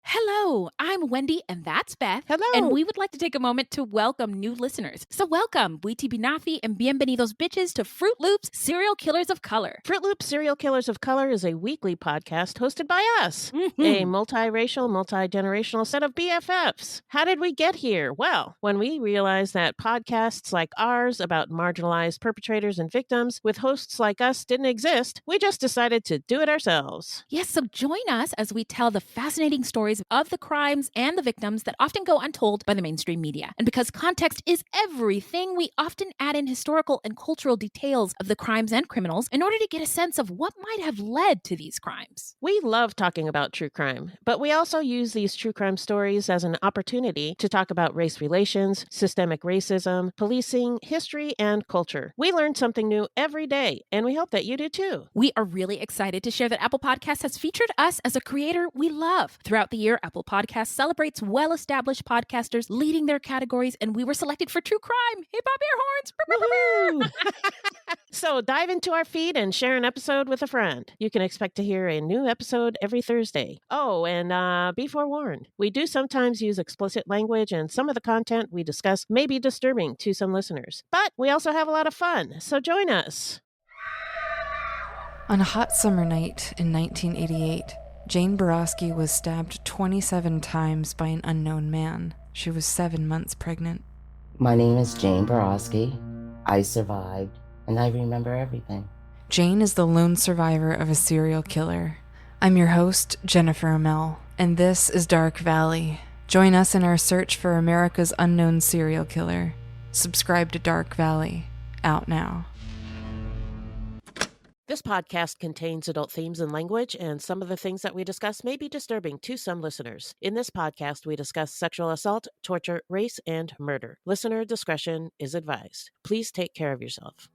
Hello, I'm Wendy, and that's Beth. And Hello. we would like to take a moment to welcome new listeners. So welcome, Nafi and bienvenidos bitches to Fruitloops, Serial Killers of Color. Fruitloops Serial Killers of Color is a weekly podcast hosted by us, Mm-hmm. a multiracial, multi-generational set of BFFs. How did we get here? Well, when we realized that podcasts like ours about marginalized perpetrators and victims with hosts like us didn't exist, we just decided to do it ourselves. Yes, so join us as we tell the fascinating stories of the crimes and the victims that often go untold by the mainstream media. And because context is everything, we often add in historical and cultural details of the crimes and criminals in order to get a sense of what might have led to these crimes. We love talking about true crime, but we also use these true crime stories as an opportunity to talk about race relations, systemic racism, policing, history, and culture. We learn something new every day, and we hope that you do too. We are really excited to share that Apple Podcasts has featured us as a creator we love. Throughout the year, Apple Podcasts celebrates well-established podcasters leading their categories, and we were selected for True Crime. Hip hop air horns! So dive into our feed and share an episode with a friend. You can expect to hear a new episode every Thursday. Oh, and be forewarned, we do sometimes use explicit language, and some of the content we discuss may be disturbing to some listeners. But we also have a lot of fun, so join us. On a hot summer night in 1988, Jane Borowski was stabbed 27 times by an unknown man. She was 7 months pregnant. My name is Jane Borowski. I survived, and I remember everything. Jane is the lone survivor of a serial killer. I'm your host, Jennifer Amell, and this is Dark Valley. Join us in our search for America's unknown serial killer. Subscribe to Dark Valley. Out now. This podcast contains adult themes and language, and some of the things that we discuss may be disturbing to some listeners. In this podcast, we discuss sexual assault, torture, race, and murder. Listener discretion is advised. Please take care of yourself.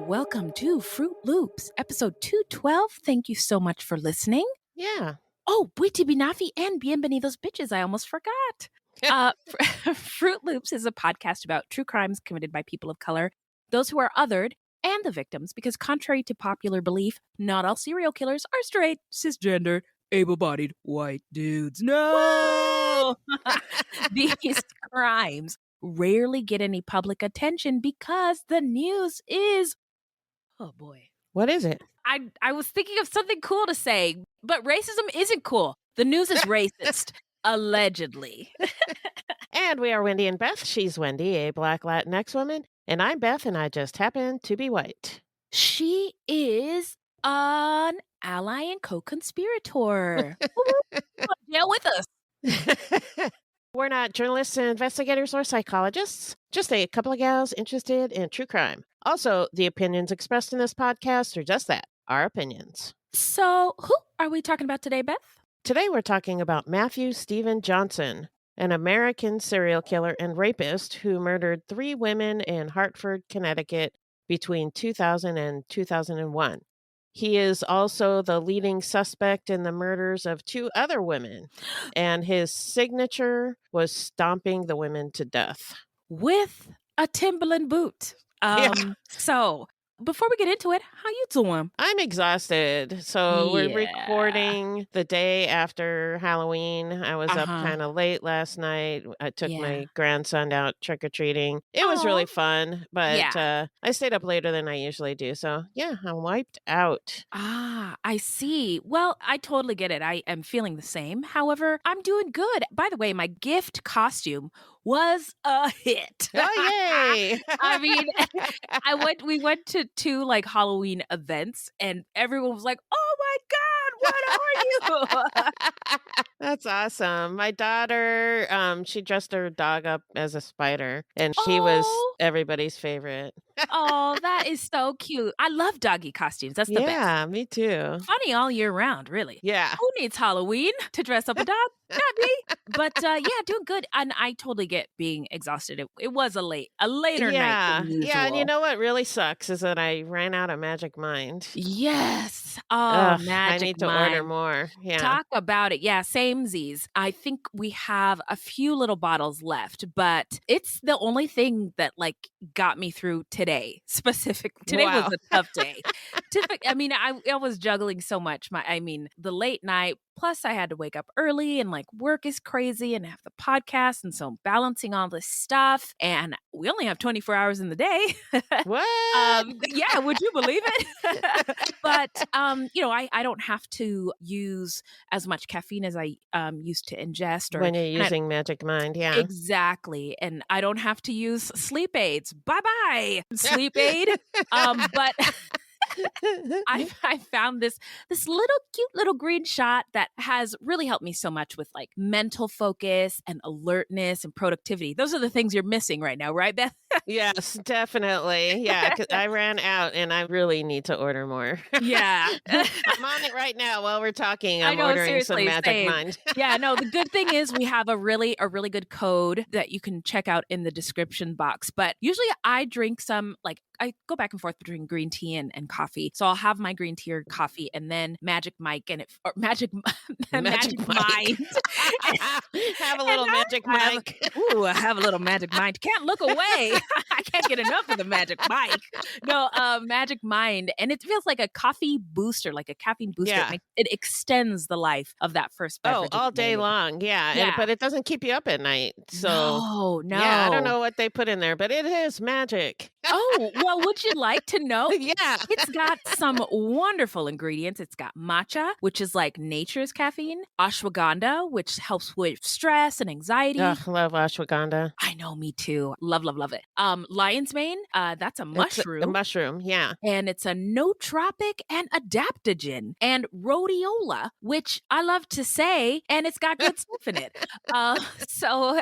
Welcome to Fruitloops, episode 212. Thank you so much for listening. Yeah. Oh, Nafi and bienvenidos bitches. I almost forgot. Fruitloops is a podcast about true crimes committed by people of color, those who are othered, and the victims, because contrary to popular belief, not all serial killers are straight, cisgender, able-bodied white dudes. No! These crimes rarely get any public attention because the news is... Oh, boy. What is it? I was thinking of something cool to say, but racism isn't cool. The news is racist, allegedly. And we are Wendy and Beth. She's Wendy, a Black Latinx woman, and I'm Beth, and I just happen to be white. She is an ally and co-conspirator. Deal with us. We're not journalists, investigators, or psychologists, just a couple of gals interested in true crime. Also, the opinions expressed in this podcast are just that, our opinions. So, who are we talking about today, Beth? Today we're talking about Matthew Stephen Johnson, an American serial killer and rapist who murdered 3 women in Hartford, Connecticut between 2000 and 2001. He is also the leading suspect in the murders of 2 other women, and his signature was stomping the women to death. With a Timberland boot. So, before we get into it, how you doing? I'm exhausted. So we're recording the day after Halloween. I was up kind of late last night. I took my grandson out trick-or-treating. It was really fun, but I stayed up later than I usually do. So yeah, I'm wiped out. Ah, I see. Well, I totally get it. I am feeling the same. However, I'm doing good. By the way, my gift costume was a hit. Oh, yay. I mean, we went to 2 like Halloween events and everyone was like, "Oh my God, what are you?" That's awesome. My daughter, she dressed her dog up as a spider, and she was Oh, everybody's favorite. oh, that is so cute. I love doggy costumes. That's the best. Yeah, me too. Funny all year round, really. Yeah. Who needs Halloween to dress up a dog? Not me. But yeah, doing good. And I totally get being exhausted. It was a later night Yeah. than Yeah, and you usual. know what really sucks is that I ran out of Magic Mind. Yes. Oh, Ugh, I Magic need to order Mind. more. Yeah. Talk about it. Yeah, samesies. I think we have a few little bottles left, but it's the only thing that like got me through today. Today was Wow. a tough day. I mean, I was juggling so much. The late night. Plus, I had to wake up early and like work is crazy and have the podcast. And so I'm balancing all this stuff. And we only have 24 hours in the day. What? Yeah, would you believe it? But I don't have to use as much caffeine as I used to ingest When you're using Magic Mind, yeah. exactly. And I don't have to use sleep aids. Bye-bye, sleep aid. But I found this little cute little green shot that has really helped me so much with like mental focus and alertness and productivity. Those are the things you're missing right now, right, Beth? Yes, definitely. Yeah, 'cause I ran out and I really need to order more. Yeah. I'm on it right now while we're talking. I I'm know, ordering some seriously, Magic same. Mind. Yeah, no, the good thing is we have a really good code that you can check out in the description box. But usually I drink some, like I go back and forth between green tea and coffee. So I'll have my green tea or coffee and then Magic Mike or Magic Magic Mind. Have a little Magic Mike. I have a little Magic Mind. Can't look away. I can't get enough of the Magic Mike. No, Magic Mind. And it feels like a coffee booster, like a caffeine booster. Yeah. It extends the life of that first beverage. Oh, all day long. Yeah. But it doesn't keep you up at night. So No. yeah, I don't know what they put in there, but it is magic. Oh, well, would you like to know? Yeah. It's got some wonderful ingredients. It's got matcha, which is like nature's caffeine, ashwagandha, which helps with stress and anxiety. Ugh, love ashwagandha. I know, me too. Love, love, love it. Lion's mane, that's a mushroom. It's a mushroom, yeah. And it's a nootropic and adaptogen. And rhodiola, which I love to say, and it's got good stuff in it. So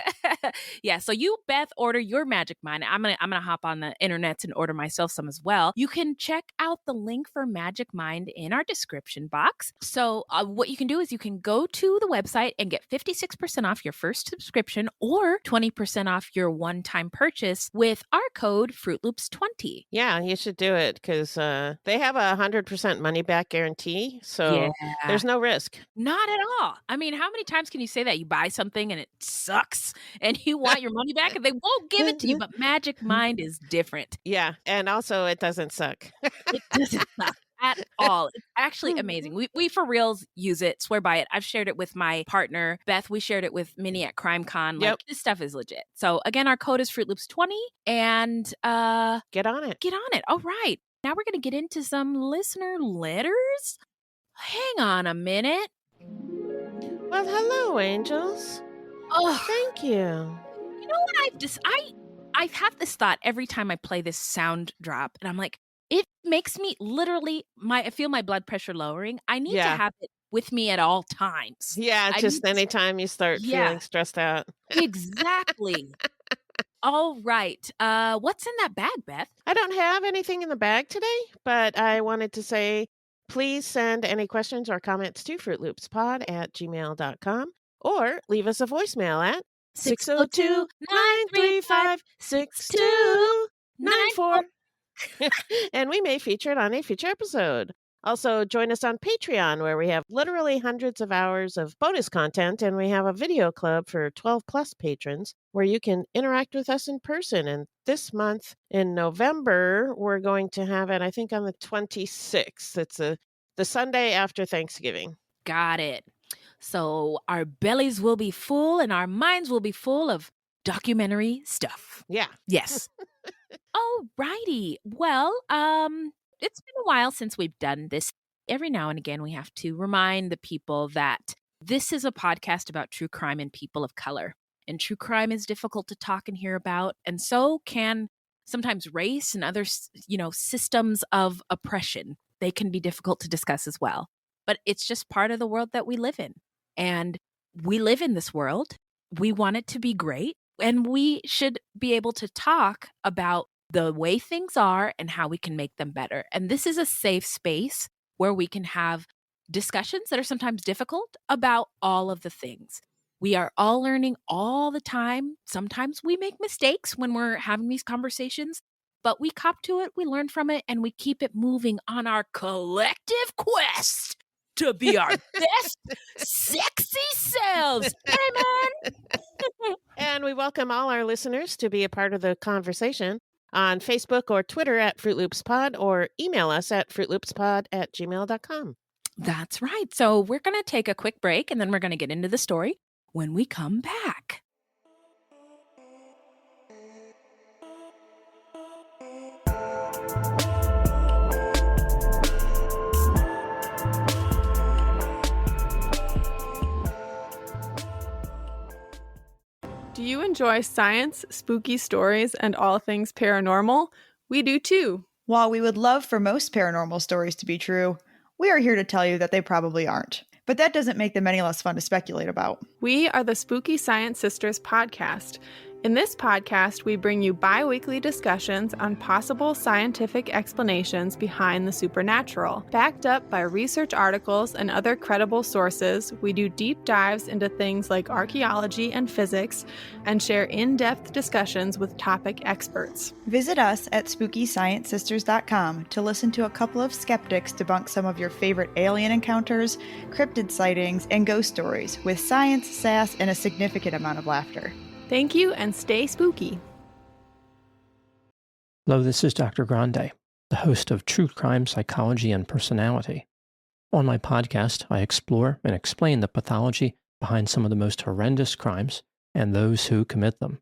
you, Beth, order your Magic Mind. I'm gonna hop on the internet and order myself some as well. You can check out the link for Magic Mind in our description box. So what you can do is you can go to the website and get 56% off your first subscription or 20% off your one-time purchase with our code Fruitloops20. Yeah, you should do it because they have a 100% money back guarantee. So there's no risk. Not at all. I mean, how many times can you say that you buy something and it sucks and you want your money back and they won't give it to you? But Magic Mind is different. Yeah. And also it doesn't suck. It doesn't suck at all. It's actually amazing. We for reals use it, swear by it. I've shared it with my partner, Beth. We shared it with Minnie at CrimeCon. Like, this stuff is legit. So again, our code is Fruitloops20 and get on it. Get on it. All right. Now we're going to get into some listener letters. Hang on a minute. Well, hello, angels. Oh, thank you. You know what I've had this thought every time I play this sound drop, and I'm like, it makes me literally I feel my blood pressure lowering. I need to have it with me at all times. Yeah, just anytime you start feeling stressed out. Exactly. All right. What's in that bag, Beth? I don't have anything in the bag today, but I wanted to say, please send any questions or comments to fruitloopspod@gmail.com or leave us a voicemail at 602-935-6294. And we may feature it on a future episode. Also, join us on Patreon, where we have literally hundreds of hours of bonus content, and we have a video club for 12-plus patrons where you can interact with us in person. And this month, in November, we're going to have it, I think, on the 26th. It's the Sunday after Thanksgiving. Got it. So our bellies will be full and our minds will be full of documentary stuff. Yeah. Yes. All righty. Well, it's been a while since we've done this. Every now and again, we have to remind the people that this is a podcast about true crime and people of color. and true crime is difficult to talk and hear about. And so can sometimes race and other, systems of oppression. They can be difficult to discuss as well. But it's just part of the world that we live in. And we live in this world. We want it to be great. And we should be able to talk about the way things are and how we can make them better. And this is a safe space where we can have discussions that are sometimes difficult about all of the things. We are all learning all the time. Sometimes we make mistakes when we're having these conversations, but we cop to it, we learn from it, and we keep it moving on our collective quest to be our best sexy selves. Amen. And we welcome all our listeners to be a part of the conversation on Facebook or Twitter at FruitLoopsPod, or email us at fruitloopspod@gmail.com. That's right. So we're going to take a quick break, and then we're going to get into the story when we come back. Do you enjoy science, spooky stories, and all things paranormal? We do too. While we would love for most paranormal stories to be true, we are here to tell you that they probably aren't. But that doesn't make them any less fun to speculate about. We are the Spooky Science Sisters podcast. In this podcast, we bring you bi-weekly discussions on possible scientific explanations behind the supernatural. Backed up by research articles and other credible sources, we do deep dives into things like archaeology and physics, and share in-depth discussions with topic experts. Visit us at SpookyScienceSisters.com to listen to a couple of skeptics debunk some of your favorite alien encounters, cryptid sightings, and ghost stories with science, sass, and a significant amount of laughter. Thank you, and stay spooky. Hello, this is Dr. Grande, the host of True Crime, Psychology, and Personality. On my podcast, I explore and explain the pathology behind some of the most horrendous crimes and those who commit them.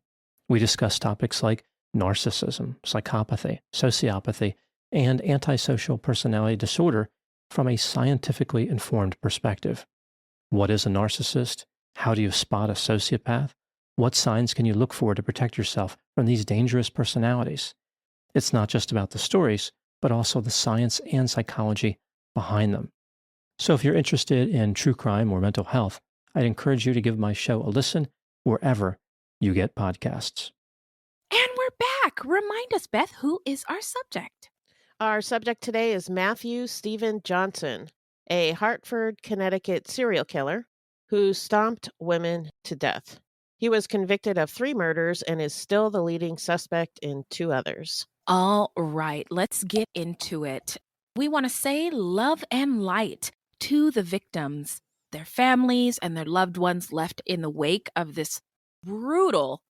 We discuss topics like narcissism, psychopathy, sociopathy, and antisocial personality disorder from a scientifically informed perspective. What is a narcissist? How do you spot a sociopath? What signs can you look for to protect yourself from these dangerous personalities? It's not just about the stories, but also the science and psychology behind them. So if you're interested in true crime or mental health, I'd encourage you to give my show a listen wherever you get podcasts. And we're back. Remind us, Beth, who is our subject? Our subject today is Matthew Stephen Johnson, a Hartford, Connecticut serial killer who stomped women to death. He was convicted of 3 murders and is still the leading suspect in 2 others. All right, let's get into it. We want to say love and light to the victims, their families, and their loved ones left in the wake of this brutal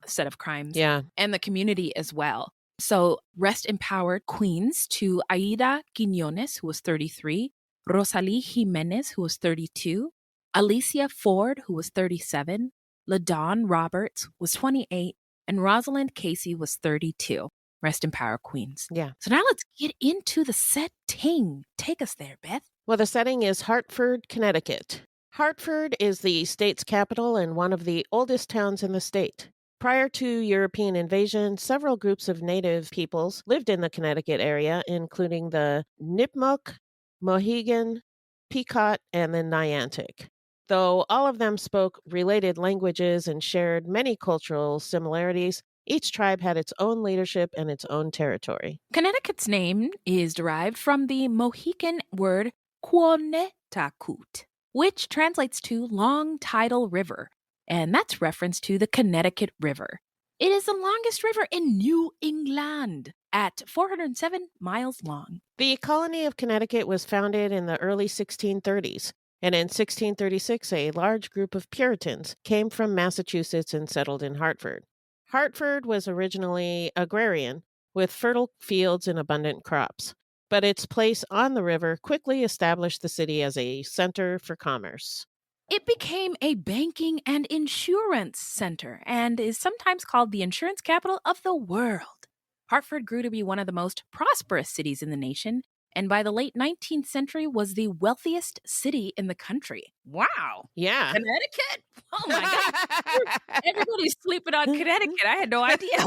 set of crimes. Yeah. And the community as well. So rest in power, Queens, to Aida Quiñones, who was 33, Rosalie Jimenez, who was 32, Alicia Ford, who was 37, LaDawn Roberts was 28, and Rosalind Casey was 32. Rest in power, Queens. Yeah. So now let's get into the setting. Take us there, Beth. Well, the setting is Hartford, Connecticut. Hartford is the state's capital and one of the oldest towns in the state. Prior to European invasion, several groups of native peoples lived in the Connecticut area, including the Nipmuc, Mohegan, Pequot, and the Niantic. Though all of them spoke related languages and shared many cultural similarities, each tribe had its own leadership and its own territory. Connecticut's name is derived from the Mohican word Quonetakut, which translates to long tidal river, and that's reference to the Connecticut River. It is the longest river in New England at 407 miles long. The colony of Connecticut was founded in the early 1630s. And in 1636, a large group of Puritans came from Massachusetts and settled in Hartford. Hartford was originally agrarian, with fertile fields and abundant crops. But its place on the river quickly established the city as a center for commerce. It became a banking and insurance center and is sometimes called the insurance capital of the world. Hartford grew to be one of the most prosperous cities in the nation, and by the late 19th century was the wealthiest city in the country. Wow. Yeah. Connecticut? Oh my God. Everybody's sleeping on Connecticut. I had no idea.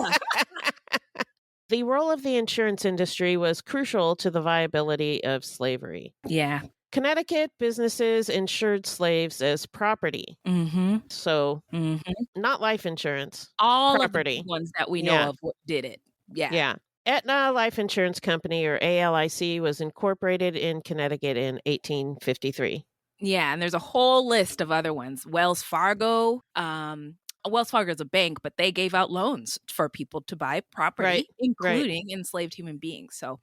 The role of the insurance industry was crucial to the viability of slavery. Yeah. Connecticut businesses insured slaves as property. Mm-hmm. So, Mm-hmm. not life insurance. All property. of the ones that we know Yeah. of did it. Yeah. Yeah. Aetna Life Insurance Company, or ALIC, was incorporated in Connecticut in 1853. Yeah, and there's a whole list of other ones. Wells Fargo. Wells Fargo is a bank, but they gave out loans for people to buy property, Right, including enslaved human beings. So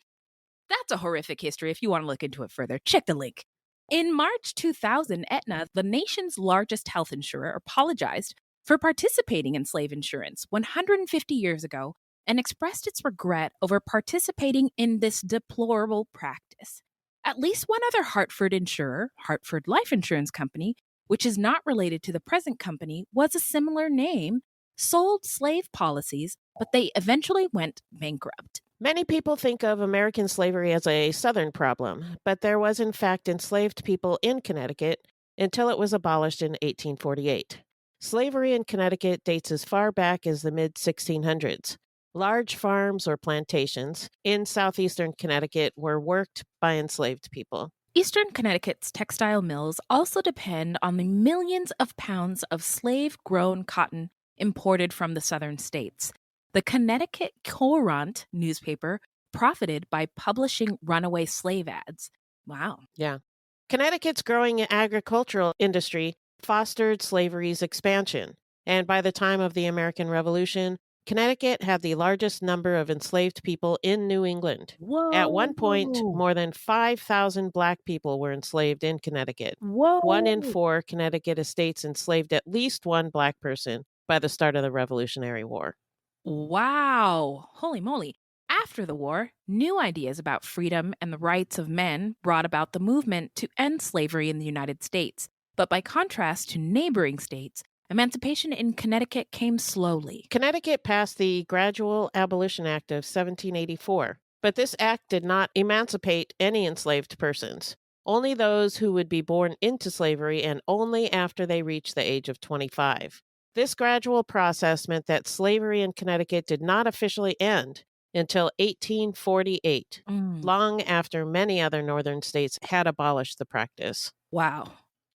that's a horrific history. If you want to look into it further, check the link. In March 2000, Aetna, the nation's largest health insurer, apologized for participating in slave insurance 150 years ago and expressed its regret over participating in this deplorable practice. At least one other Hartford insurer, Hartford Life Insurance Company, which is not related to the present company, was a similar name, sold slave policies, but they eventually went bankrupt. Many people think of American slavery as a Southern problem, but there was in fact enslaved people in Connecticut until it was abolished in 1848. Slavery in Connecticut dates as far back as the mid-1600s. Large farms or plantations in southeastern Connecticut were worked by enslaved people. Eastern Connecticut's textile mills also depend on the millions of pounds of slave-grown cotton imported from the southern states. The Connecticut Courant newspaper profited by publishing runaway slave ads. Wow. Yeah. Connecticut's growing agricultural industry fostered slavery's expansion, and by the time of the American Revolution, Connecticut had the largest number of enslaved people in New England. Whoa. At one point, more than 5,000 Black people were enslaved in Connecticut. Whoa. 1 in 4 Connecticut estates enslaved at least one Black person by the start of the Revolutionary War. Wow. Holy moly. After the war, new ideas about freedom and the rights of men brought about the movement to end slavery in the United States. But by contrast to neighboring states, emancipation in Connecticut came slowly. Connecticut passed the Gradual Abolition Act of 1784, but this act did not emancipate any enslaved persons, only those who would be born into slavery and only after they reached the age of 25. This gradual process meant that slavery in Connecticut did not officially end until 1848, long after many other northern states had abolished the practice. Wow.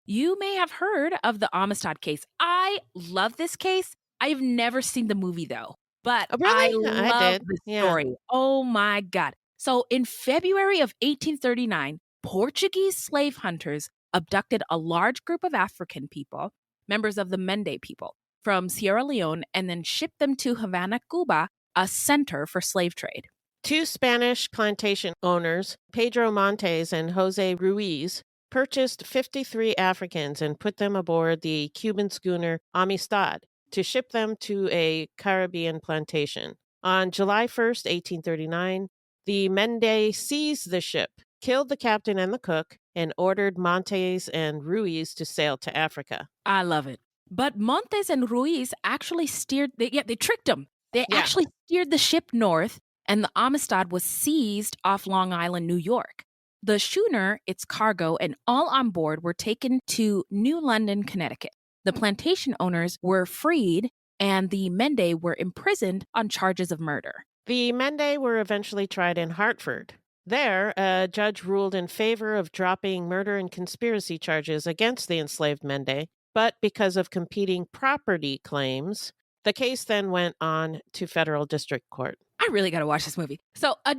You may have heard of the Amistad case. I love this case. I've never seen the movie, though, but I love the story. Yeah. Oh, my God. So in February of 1839, Portuguese slave hunters abducted a large group of African people, members of the Mende people, from Sierra Leone and then shipped them to Havana, Cuba, a center for slave trade. 2 Spanish plantation owners, Pedro Montes and Jose Ruiz, purchased 53 Africans and put them aboard the Cuban schooner Amistad to ship them to a Caribbean plantation. On July 1st, 1839, the Mende seized the ship, killed the captain and the cook, and ordered Montes and Ruiz to sail to Africa. I love it. But Montes and Ruiz actually steered, they tricked them. They actually steered the ship north, and the Amistad was seized off Long Island, New York. The schooner, its cargo, and all on board were taken to New London, Connecticut. The plantation owners were freed, and the Mende were imprisoned on charges of murder. The Mende were eventually tried in Hartford. There, a judge ruled in favor of dropping murder and conspiracy charges against the enslaved Mende, but because of competing property claims, the case then went on to federal district court. I really got to watch this movie. So a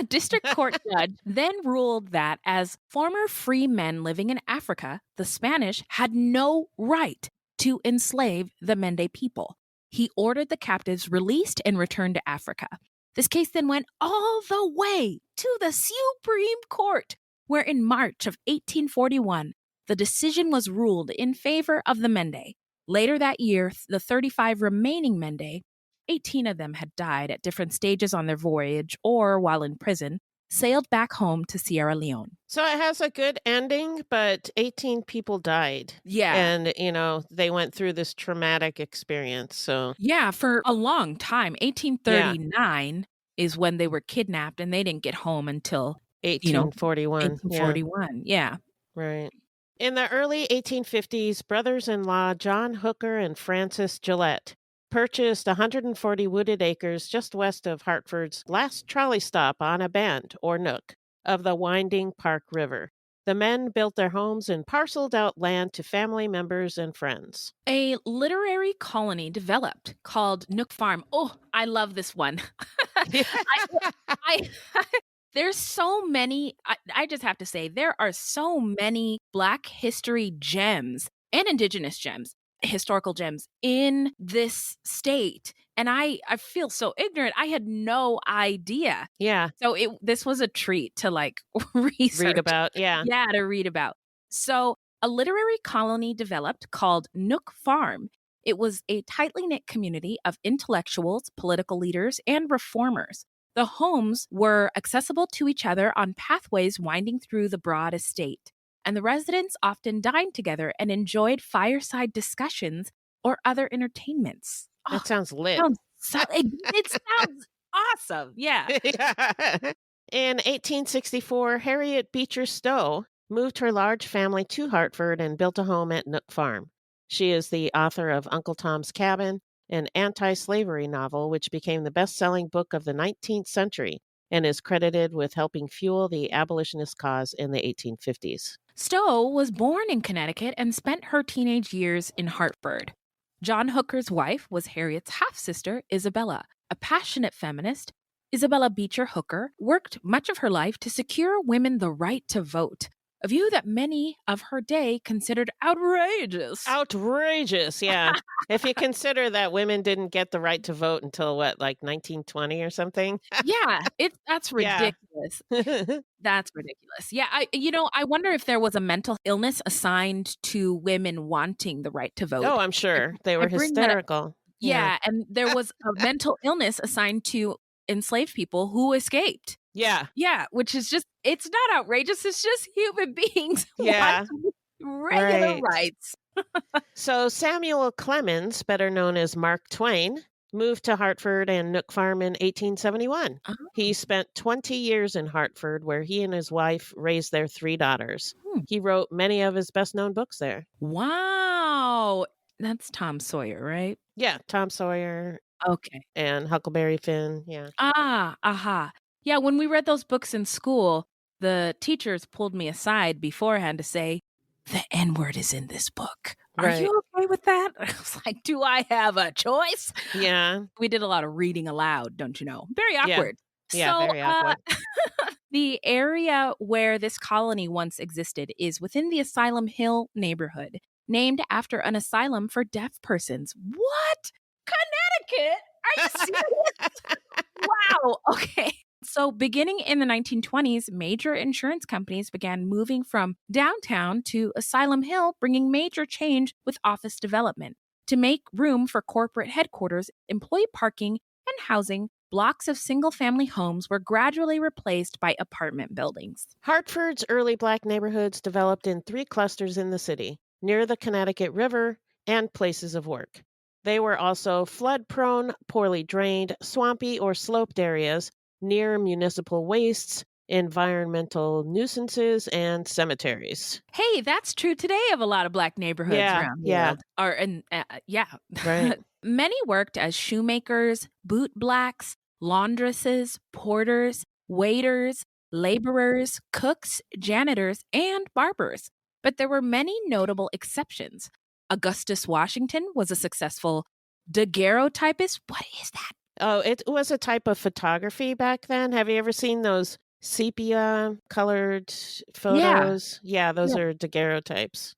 district court judge then ruled that as former free men living in Africa, the Spanish had no right to enslave the Mende people. He ordered the captives released and returned to Africa. This case then went all the way to the Supreme Court, where in March of 1841, the decision was ruled in favor of the Mende. Later that year, the 35 remaining Mende, 18 of them had died at different stages on their voyage or while in prison, sailed back home to Sierra Leone. So it has a good ending, but 18 people died. Yeah. And, they went through this traumatic experience. So yeah, for a long time. 1839 is when they were kidnapped, and they didn't get home until 1841. 1841. Yeah. Right. In the early 1850s, brothers-in-law John Hooker and Francis Gillette purchased 140 wooded acres just west of Hartford's last trolley stop on a bend, or nook, of the winding Park River. The men built their homes and parceled out land to family members and friends. A literary colony developed called Nook Farm. Oh, I love this one. I there's so many, I just have to say, there are so many Black history gems and Indigenous gems, historical gems in this state. And I feel so ignorant. I had no idea. Yeah. So this was a treat to like research. Read about, yeah. Yeah, to read about. So a literary colony developed called Nook Farm. It was a tightly knit community of intellectuals, political leaders, and reformers. The homes were accessible to each other on pathways winding through the broad estate, and the residents often dined together and enjoyed fireside discussions or other entertainments. That sounds lit. It sounds awesome. Yeah. In 1864, Harriet Beecher Stowe moved her large family to Hartford and built a home at Nook Farm. She is the author of Uncle Tom's Cabin, an anti-slavery novel which became the best-selling book of the 19th century and is credited with helping fuel the abolitionist cause in the 1850s. Stowe was born in Connecticut and spent her teenage years in Hartford. John Hooker's wife was Harriet's half-sister, Isabella. A passionate feminist, Isabella Beecher Hooker worked much of her life to secure women the right to vote, a view that many of her day considered outrageous. Outrageous, yeah. If you consider that women didn't get the right to vote until, what, like 1920 or something? Yeah, that's ridiculous. That's ridiculous. Yeah, I wonder if there was a mental illness assigned to women wanting the right to vote. Oh, I'm sure. They were hysterical. Yeah, and there was a mental illness assigned to enslaved people who escaped. Yeah. Yeah, which is just, it's not outrageous. It's just human beings Yeah. want regular rights. So Samuel Clemens, better known as Mark Twain, moved to Hartford and Nook Farm in 1871. Oh. He spent 20 years in Hartford, where he and his wife raised their 3 daughters. He wrote many of his best-known books there. Wow. That's Tom Sawyer, right? Yeah, Tom Sawyer. Okay. And Huckleberry Finn, yeah. Aha. Yeah, when we read those books in school, the teachers pulled me aside beforehand to say, the N-word is in this book. Are you okay with that? I was like, do I have a choice? Yeah. We did a lot of reading aloud, don't you know? Very awkward. Yeah, very awkward. The area where this colony once existed is within the Asylum Hill neighborhood, named after an asylum for deaf persons. What? Connecticut? Are you serious? Wow. Okay. So beginning in the 1920s, major insurance companies began moving from downtown to Asylum Hill, bringing major change with office development. To make room for corporate headquarters, employee parking, and housing, blocks of single-family homes were gradually replaced by apartment buildings. Hartford's early Black neighborhoods developed in 3 clusters in the city, near the Connecticut River and places of work. They were also flood-prone, poorly drained, swampy, or sloped areas near municipal wastes, environmental nuisances, and cemeteries. Hey, that's true today of a lot of Black neighborhoods around the world. Right. Many worked as shoemakers, boot blacks, laundresses, porters, waiters, laborers, cooks, janitors, and barbers. But there were many notable exceptions. Augustus Washington was a successful daguerreotypist. What is that? Oh, it was a type of photography back then. Have you ever seen those sepia-colored photos? Yeah, those are daguerreotypes.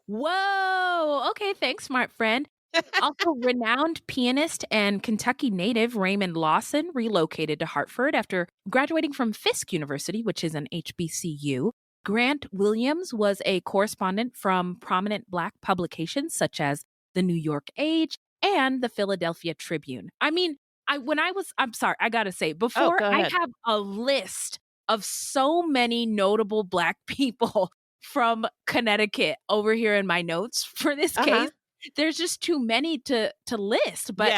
Whoa! Okay, thanks, smart friend. Also, renowned pianist and Kentucky native Raymond Lawson relocated to Hartford after graduating from Fisk University, which is an HBCU. Grant Williams was a correspondent from prominent Black publications such as the New York Age and the Philadelphia Tribune. I mean, I'm sorry, I gotta say, before I have a list of so many notable Black people from Connecticut over here in my notes for this case. There's just too many to list. But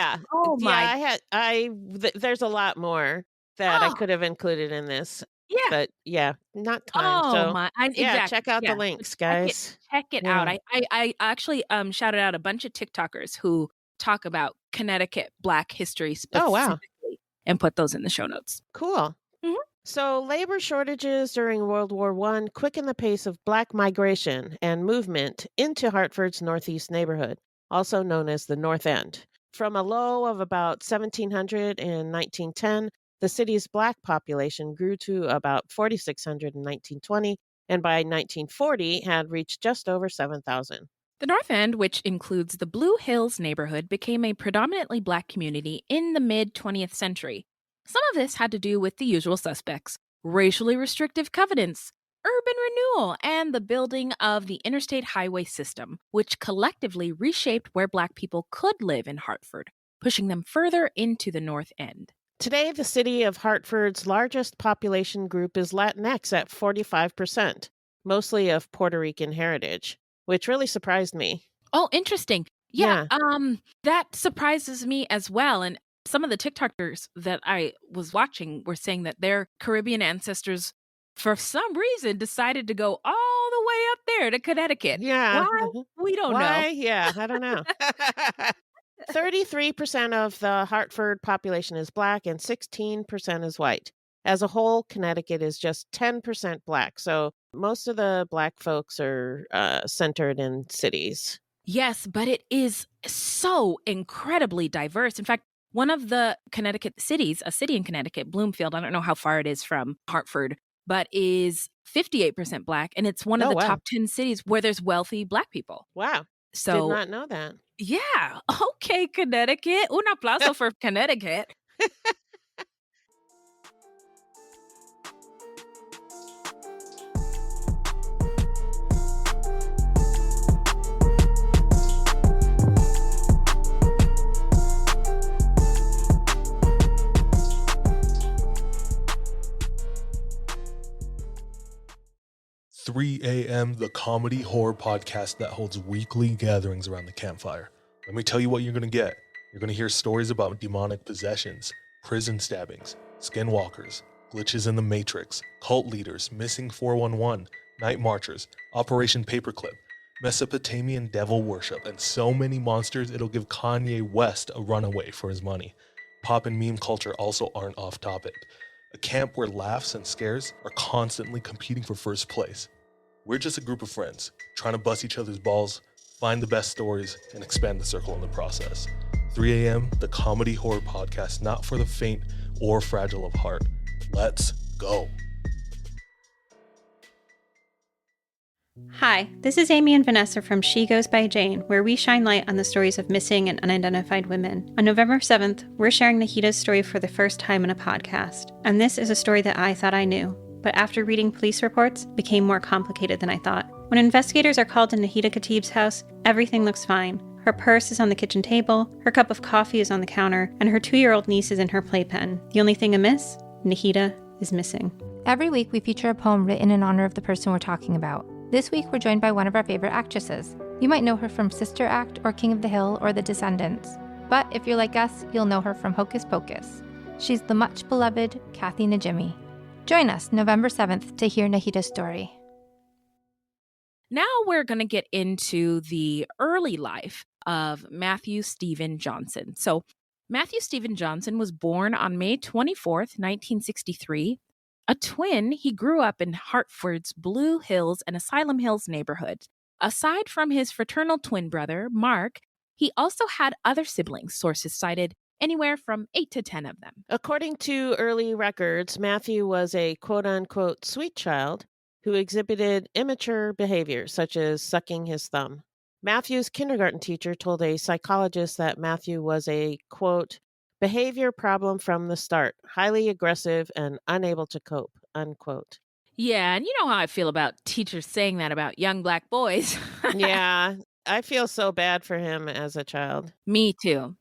there's a lot more that I could have included in this. Yeah. But yeah, not time. Oh So my! yeah, Exactly. check out Yeah. the links, Check it. guys. Check it Yeah. out. I actually shouted out a bunch of TikTokers who talk about Connecticut Black history Oh, wow. specifically, and put those in the show notes. Cool. Mhm. So labor shortages during World War I quickened the pace of Black migration and movement into Hartford's northeast neighborhood, also known as the North End. From a low of about 1,700 in 1910, the city's Black population grew to about 4,600 in 1920, and by 1940 had reached just over 7,000. The North End, which includes the Blue Hills neighborhood, became a predominantly Black community in the mid 20th century. Some of this had to do with the usual suspects: racially restrictive covenants, urban renewal, and the building of the interstate highway system, which collectively reshaped where Black people could live in Hartford, pushing them further into the North End. Today, the city of Hartford's largest population group is Latinx at 45%, mostly of Puerto Rican heritage, which really surprised me. Oh, interesting. Yeah, that surprises me as well. And some of the TikTokers that I was watching were saying that their Caribbean ancestors, for some reason, decided to go all the way up there to Connecticut. Yeah. Why? We don't Why? know. Yeah, I don't know. 33% of the Hartford population is Black and 16% is white. As a whole, Connecticut is just 10% Black. So most of the Black folks are centered in cities. Yes, but it is so incredibly diverse. In fact, one of the Connecticut cities, a city in Connecticut, Bloomfield, I don't know how far it is from Hartford, but is 58% Black. And it's one of Oh, the wow. top 10 cities where there's wealthy Black people. Wow. Did So, not know that. yeah. Okay, Connecticut. Un aplauso for Connecticut. "3 a.m., the comedy horror podcast that holds weekly gatherings around the campfire. Let me tell you what you're going to get. You're going to hear stories about demonic possessions, prison stabbings, skinwalkers, glitches in the Matrix, cult leaders, missing 411, night marchers, Operation Paperclip, Mesopotamian devil worship, and so many monsters it'll give Kanye West a runaway for his money. Pop and meme culture also aren't off topic. A camp where laughs and scares are constantly competing for first place. We're just a group of friends, trying to bust each other's balls, find the best stories, and expand the circle in the process. 3 a.m., the comedy horror podcast not for the faint or fragile of heart. Let's go. Hi, this is Amy and Vanessa from She Goes by Jane, where we shine light on the stories of missing and unidentified women. On November 7th, we're sharing Nahida's story for the first time in a podcast. And this is a story that I thought I knew, but after reading police reports, became more complicated than I thought. When investigators are called to Nahida Khatib's house, everything looks fine. Her purse is on the kitchen table, her cup of coffee is on the counter, and her 2-year-old niece is in her playpen. The only thing amiss? Nahida is missing. Every week, we feature a poem written in honor of the person we're talking about. This week, we're joined by one of our favorite actresses. You might know her from Sister Act or King of the Hill or The Descendants. But if you're like us, you'll know her from Hocus Pocus. She's the much-beloved Kathy Najimy. Join us November 7th to hear Nahida's story. Now we're going to get into the early life of Matthew Stephen Johnson. So Matthew Stephen Johnson was born on May 24th, 1963. A twin, he grew up in Hartford's Blue Hills and Asylum Hills neighborhood. Aside from his fraternal twin brother, Mark, he also had other siblings, sources cited anywhere from 8 to 10 of them. According to early records, Matthew was a quote-unquote sweet child who exhibited immature behaviors, such as sucking his thumb. Matthew's kindergarten teacher told a psychologist that Matthew was a, quote, behavior problem from the start, highly aggressive and unable to cope, unquote. Yeah, and you know how I feel about teachers saying that about young Black boys. Yeah, I feel so bad for him as a child. Me too.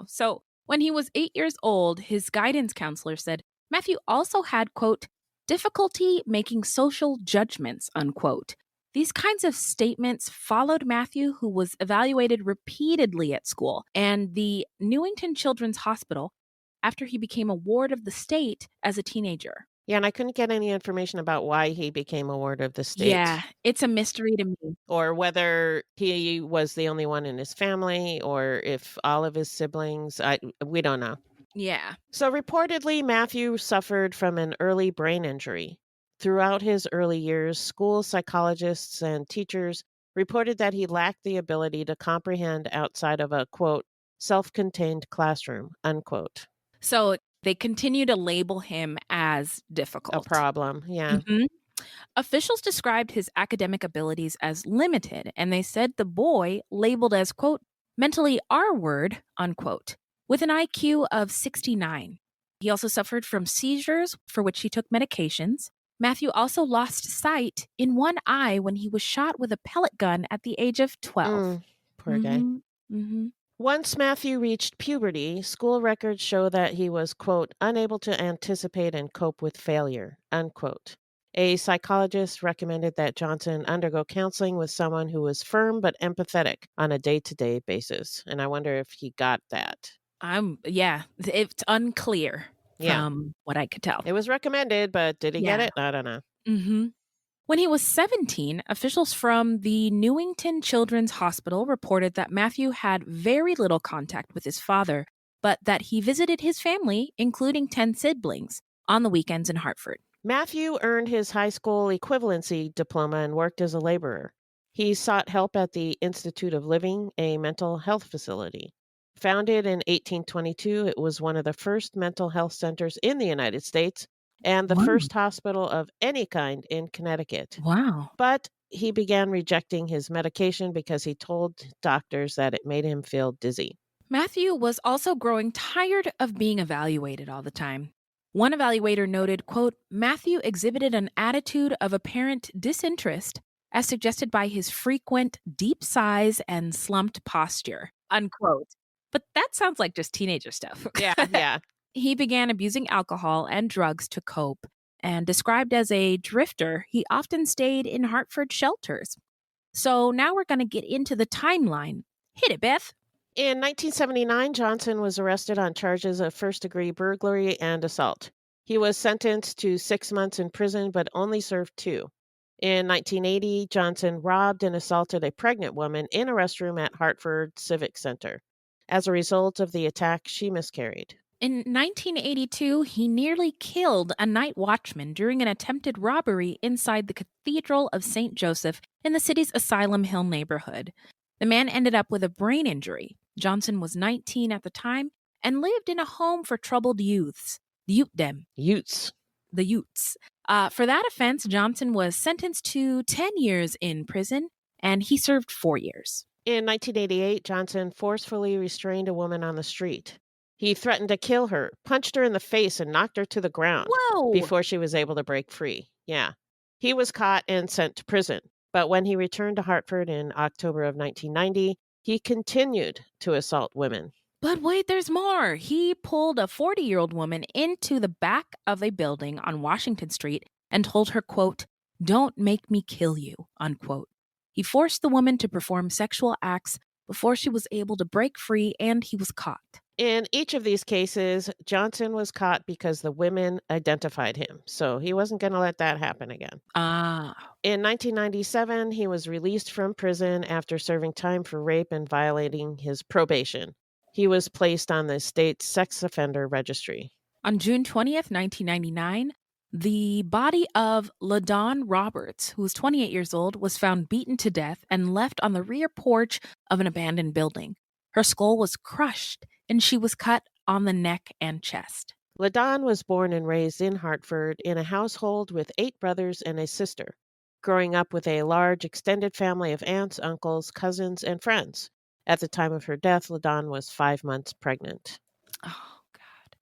So when he was 8 years old, his guidance counselor said Matthew also had, quote, difficulty making social judgments, unquote. These kinds of statements followed Matthew, who was evaluated repeatedly at school and the Newington Children's Hospital after he became a ward of the state as a teenager. Yeah, and I couldn't get any information about why he became a ward of the state. Yeah, it's a mystery to me. Or whether he was the only one in his family or if all of his siblings, we don't know. Yeah. So reportedly, Matthew suffered from an early brain injury. Throughout his early years, school psychologists and teachers reported that he lacked the ability to comprehend outside of a, quote, self-contained classroom, unquote. So they continue to label him as A difficult. problem, yeah. Mhm. Officials described his academic abilities as limited, and they said the boy, labeled as, quote, mentally R-word, unquote, with an IQ of 69. He also suffered from seizures, for which he took medications. Matthew also lost sight in one eye when he was shot with a pellet gun at the age of 12. Poor guy. Mm-hmm. Once Matthew reached puberty, school records show that he was, quote, unable to anticipate and cope with failure, unquote. A psychologist recommended that Johnson undergo counseling with someone who was firm but empathetic on a day-to-day basis. And I wonder if he got that. It's unclear from what I could tell. It was recommended, but did he get it? I don't know. Mm-hmm. When he was 17, officials from the Newington Children's Hospital reported that Matthew had very little contact with his father, but that he visited his family, including 10 siblings, on the weekends in Hartford. Matthew earned his high school equivalency diploma and worked as a laborer. He sought help at the Institute of Living, a mental health facility. Founded in 1822, it was one of the first mental health centers in the United States and the first hospital of any kind in Connecticut. Wow. But he began rejecting his medication because he told doctors that it made him feel dizzy. Matthew was also growing tired of being evaluated all the time. One evaluator noted, quote, Matthew exhibited an attitude of apparent disinterest as suggested by his frequent deep sighs and slumped posture, unquote. But that sounds like just teenager stuff. Yeah. He began abusing alcohol and drugs to cope, and described as a drifter, he often stayed in Hartford shelters. So now we're going to get into the timeline. Hit it, Beth. In 1979, Johnson was arrested on charges of first-degree burglary and assault. He was sentenced to 6 months in prison, but only served 2. In 1980, Johnson robbed and assaulted a pregnant woman in a restroom at Hartford Civic Center. As a result of the attack, she miscarried. In 1982, he nearly killed a night watchman during an attempted robbery inside the Cathedral of St. Joseph in the city's Asylum Hill neighborhood. The man ended up with a brain injury. Johnson was 19 at the time and lived in a home for troubled youths. Utes. The Utes. For that offense, Johnson was sentenced to 10 years in prison, and he served 4 years. In 1988, Johnson forcefully restrained a woman on the street. He threatened to kill her, punched her in the face, and knocked her to the ground before she was able to break free. Yeah. He was caught and sent to prison. But when he returned to Hartford in October of 1990, he continued to assault women. But wait, there's more. He pulled a 40-year-old woman into the back of a building on Washington Street and told her, quote, don't make me kill you, unquote. He forced the woman to perform sexual acts before she was able to break free, and he was caught. In each of these cases, Johnson was caught because the women identified him, so he wasn't going to let that happen again. In 1997, he was released from prison after serving time for rape and violating his probation. He was placed on the state's sex offender registry. On June 20th, 1999, the body of LaDawn Roberts, who was 28 years old, was found beaten to death and left on the rear porch of an abandoned building. Her skull was crushed, and she was cut on the neck and chest. LaDawn was born and raised in Hartford in a household with 8 brothers and a sister, growing up with a large extended family of aunts, uncles, cousins, and friends. At the time of her death, LaDawn was 5 months pregnant. Oh, God.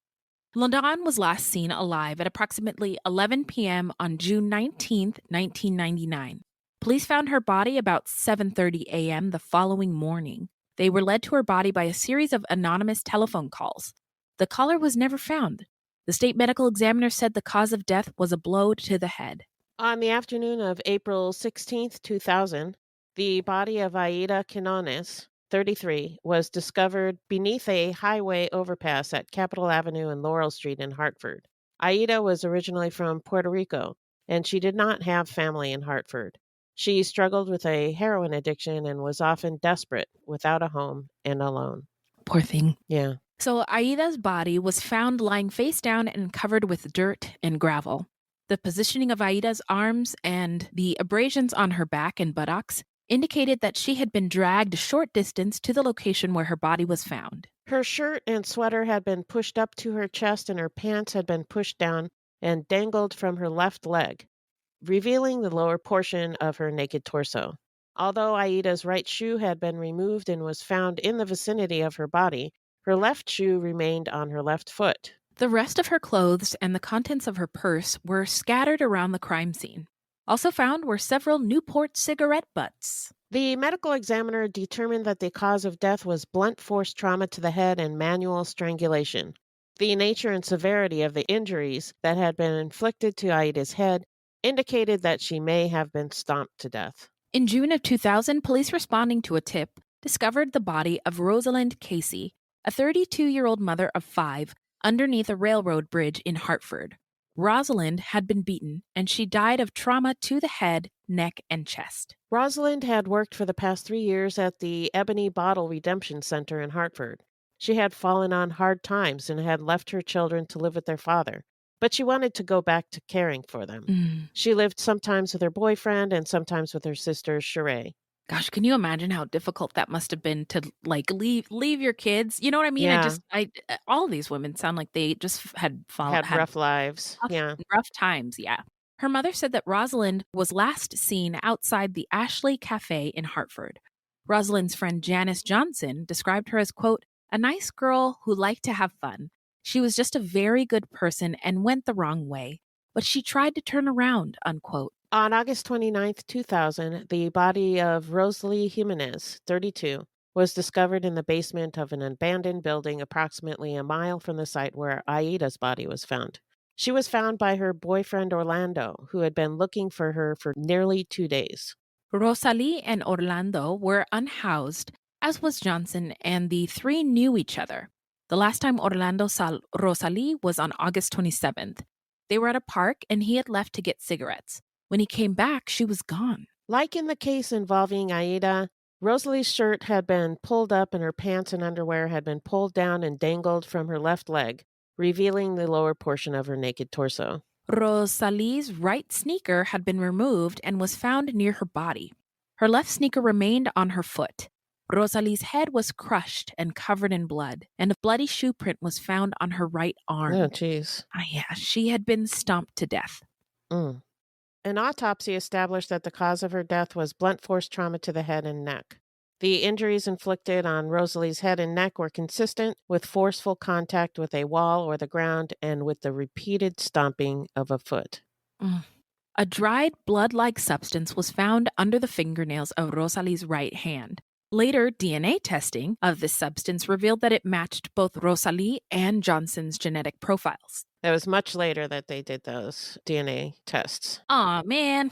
LaDawn was last seen alive at approximately 11 p.m. on June 19th, 1999. Police found her body about 7:30 a.m. the following morning. They were led to her body by a series of anonymous telephone calls. The caller was never found. The state medical examiner said the cause of death was a blow to the head. On the afternoon of April 16, 2000, the body of Aida Quinones, 33, was discovered beneath a highway overpass at Capitol Avenue and Laurel Street in Hartford. Aida was originally from Puerto Rico, and she did not have family in Hartford. She struggled with a heroin addiction and was often desperate, without a home and alone. Poor thing. Yeah. So Aida's body was found lying face down and covered with dirt and gravel. The positioning of Aida's arms and the abrasions on her back and buttocks indicated that she had been dragged a short distance to the location where her body was found. Her shirt and sweater had been pushed up to her chest, and her pants had been pushed down and dangled from her left leg, revealing the lower portion of her naked torso. Although Aida's right shoe had been removed and was found in the vicinity of her body, her left shoe remained on her left foot. The rest of her clothes and the contents of her purse were scattered around the crime scene. Also found were several Newport cigarette butts. The medical examiner determined that the cause of death was blunt force trauma to the head and manual strangulation. The nature and severity of the injuries that had been inflicted to Aida's head indicated that she may have been stomped to death. In June of 2000, police responding to a tip discovered the body of Rosalind Casey, a 32-year-old mother of 5, underneath a railroad bridge in Hartford. Rosalind had been beaten, and she died of trauma to the head, neck, and chest. Rosalind had worked for the past 3 years at the Ebony Bottle Redemption Center in Hartford. She had fallen on hard times and had left her children to live with their father, but she wanted to go back to caring for them. She lived sometimes with her boyfriend and sometimes with her sister, Sheree. Gosh, can you imagine how difficult that must have been to leave your kids? You know what I mean? Yeah. All of these women sound like they just had rough lives. Rough times, yeah. Her mother said that Rosalind was last seen outside the Ashley Cafe in Hartford. Rosalind's friend Janice Johnson described her as, quote, a nice girl who liked to have fun. She was just a very good person and went the wrong way, but she tried to turn around, unquote. On August 29, 2000, the body of Rosalie Jimenez, 32, was discovered in the basement of an abandoned building approximately a mile from the site where Aida's body was found. She was found by her boyfriend Orlando, who had been looking for her for nearly 2 days. Rosalie and Orlando were unhoused, as was Johnson, and the three knew each other. The last time Orlando saw Rosalie was on August 27th. They were at a park, and he had left to get cigarettes. When he came back, she was gone. Like in the case involving Aida, Rosalie's shirt had been pulled up and her pants and underwear had been pulled down and dangled from her left leg, revealing the lower portion of her naked torso. Rosalie's right sneaker had been removed and was found near her body. Her left sneaker remained on her foot. Rosalie's head was crushed and covered in blood, and a bloody shoe print was found on her right arm. Oh, jeez. Yeah, she had been stomped to death. An autopsy established that the cause of her death was blunt force trauma to the head and neck. The injuries inflicted on Rosalie's head and neck were consistent with forceful contact with a wall or the ground and with the repeated stomping of a foot. A dried blood-like substance was found under the fingernails of Rosalie's right hand. Later, DNA testing of this substance revealed that it matched both Rosalie and Johnson's genetic profiles. It was much later that they did those DNA tests. Aw, man.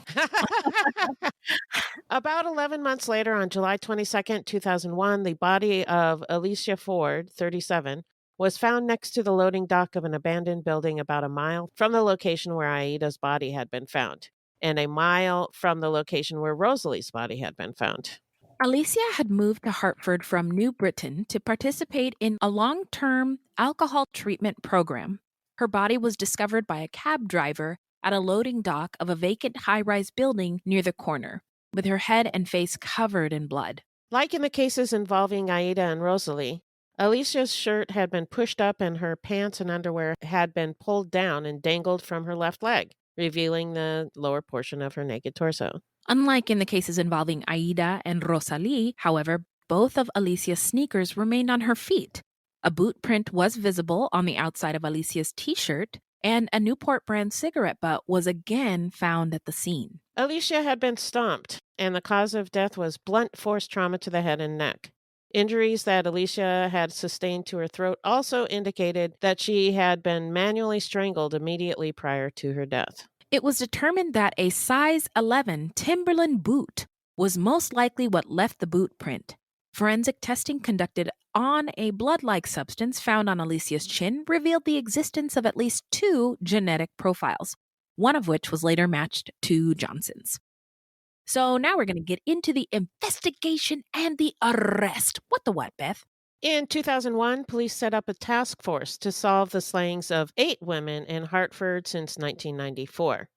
About 11 months later, on July 22nd, 2001, the body of Alicia Ford, 37, was found next to the loading dock of an abandoned building about a mile from the location where Aida's body had been found, and a mile from the location where Rosalie's body had been found. Alicia had moved to Hartford from New Britain to participate in a long-term alcohol treatment program. Her body was discovered by a cab driver at a loading dock of a vacant high-rise building near the corner, with her head and face covered in blood. Like in the cases involving Aida and Rosalie, Alicia's shirt had been pushed up and her pants and underwear had been pulled down and dangled from her left leg, revealing the lower portion of her naked torso. Unlike in the cases involving Aida and Rosalie, however, both of Alicia's sneakers remained on her feet. A boot print was visible on the outside of Alicia's t-shirt, and a Newport brand cigarette butt was again found at the scene. Alicia had been stomped, and the cause of death was blunt force trauma to the head and neck. Injuries that Alicia had sustained to her throat also indicated that she had been manually strangled immediately prior to her death. It was determined that a size 11 Timberland boot was most likely what left the boot print. Forensic testing conducted on a blood-like substance found on Alicia's chin revealed the existence of at least 2 genetic profiles, one of which was later matched to Johnson's. So now we're going to get into the investigation and the arrest. What the what, Beth? In 2001, police set up a task force to solve the slayings of 8 women in Hartford since 1994.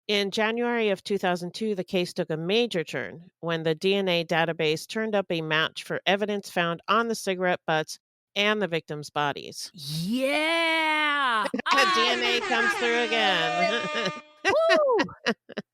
In January of 2002, the case took a major turn when the DNA database turned up a match for evidence found on the cigarette butts and the victims' bodies. Yeah! DNA comes through again. Woo!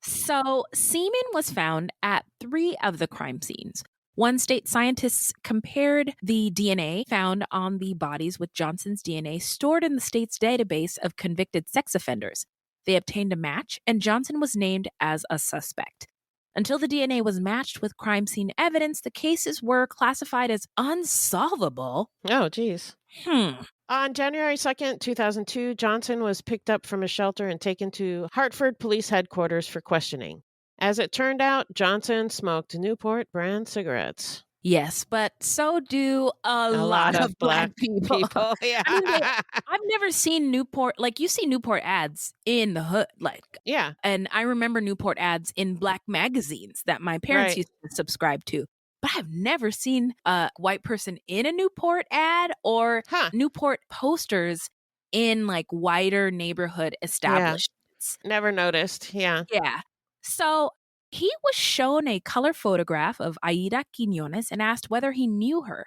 So, semen was found at 3 of the crime scenes. One state scientists compared the DNA found on the bodies with Johnson's DNA stored in the state's database of convicted sex offenders. They obtained a match, and Johnson was named as a suspect. Until the DNA was matched with crime scene evidence, the cases were classified as unsolvable. Oh, geez. On January 2nd, 2002, Johnson was picked up from a shelter and taken to Hartford Police Headquarters for questioning. As it turned out, Johnson smoked Newport brand cigarettes. Yes, but so do a lot of black people. Yeah. I mean, I've never seen Newport, like you see Newport ads in the hood, like, yeah. And I remember Newport ads in black magazines that my parents used to subscribe to. But I've never seen a white person in a Newport ad or Newport posters in like wider neighborhood establishments. Yeah. Never noticed. Yeah. Yeah. So he was shown a color photograph of Aida Quiñones and asked whether he knew her.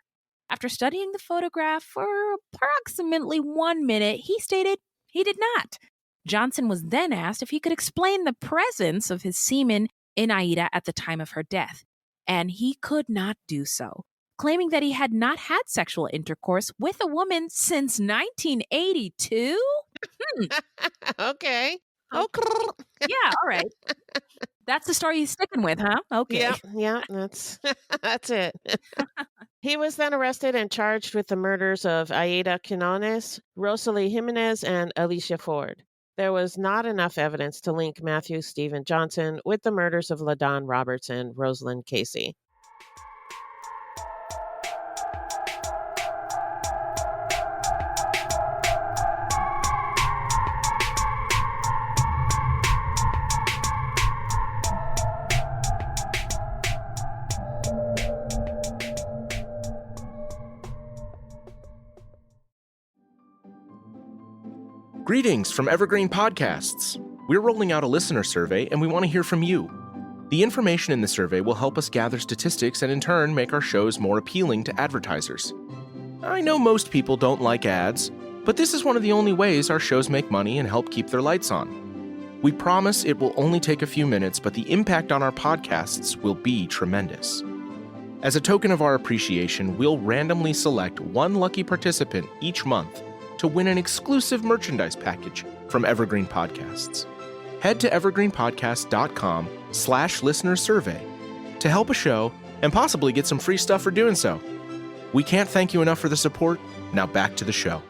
After studying the photograph for approximately 1 minute, he stated he did not. Johnson was then asked if he could explain the presence of his semen in Aida at the time of her death, and he could not do so, claiming that he had not had sexual intercourse with a woman since 1982. Okay. Yeah, all right. That's the story he's sticking with, huh? Okay. Yeah, that's it. He was then arrested and charged with the murders of Aida Quiñones, Rosalie Jimenez, and Alicia Ford. There was not enough evidence to link Matthew Stephen Johnson with the murders of LaDawn Roberts and Rosalind Casey. Greetings from Evergreen Podcasts. We're rolling out a listener survey and we want to hear from you. The information in the survey will help us gather statistics and in turn make our shows more appealing to advertisers. I know most people don't like ads, but this is one of the only ways our shows make money and help keep their lights on. We promise it will only take a few minutes, but the impact on our podcasts will be tremendous. As a token of our appreciation, we'll randomly select one lucky participant each month to win an exclusive merchandise package from Evergreen Podcasts. Head to evergreenpodcast.com/listener-survey to help a show and possibly get some free stuff for doing so. We can't thank you enough for the support. Now back to the show.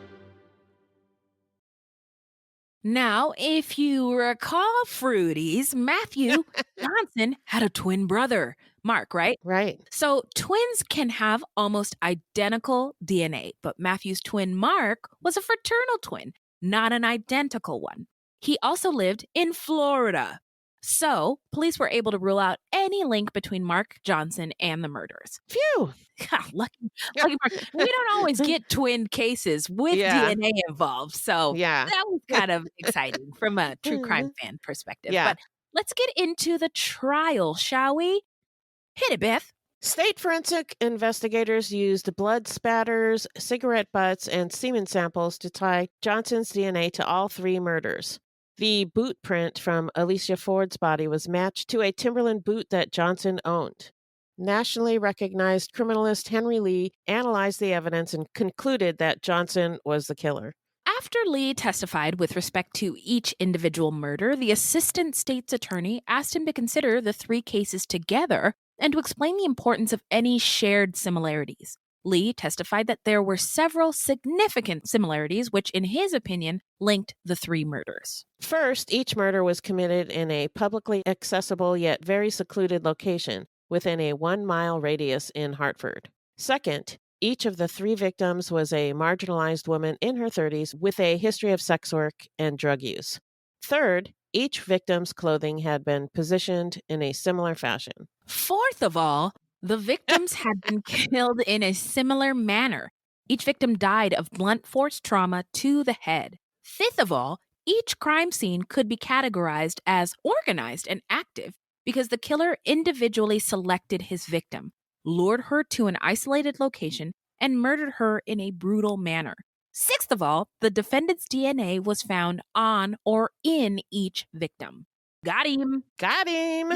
Now, if you recall Fruities, Matthew Johnson had a twin brother, Mark, right? Right. So twins can have almost identical DNA, but Matthew's twin Mark was a fraternal twin, not an identical one. He also lived in Florida. So police were able to rule out any link between Mark Johnson and the murders. Phew! Lucky Mark. We don't always get twin cases with DNA involved. So that was kind of exciting from a true crime fan perspective. Yeah. But let's get into the trial, shall we? Hit it, Beth. State forensic investigators used blood spatters, cigarette butts, and semen samples to tie Johnson's DNA to all 3 murders. The boot print from Alicia Ford's body was matched to a Timberland boot that Johnson owned. Nationally recognized criminalist Henry Lee analyzed the evidence and concluded that Johnson was the killer. After Lee testified with respect to each individual murder, the assistant state's attorney asked him to consider the 3 cases together and to explain the importance of any shared similarities. Lee testified that there were several significant similarities which, in his opinion, linked the 3 murders. First, each murder was committed in a publicly accessible yet very secluded location within a 1-mile radius in Hartford. Second, Each of the 3 victims was a marginalized woman in her 30s with a history of sex work and drug use. Third, each victim's clothing had been positioned in a similar fashion. Fourth of all, the victims had been killed in a similar manner. Each victim died of blunt force trauma to the head. Fifth of all, each crime scene could be categorized as organized and active because the killer individually selected his victim, lured her to an isolated location, and murdered her in a brutal manner. Sixth of all, the defendant's DNA was found on or in each victim. Got him. Got him.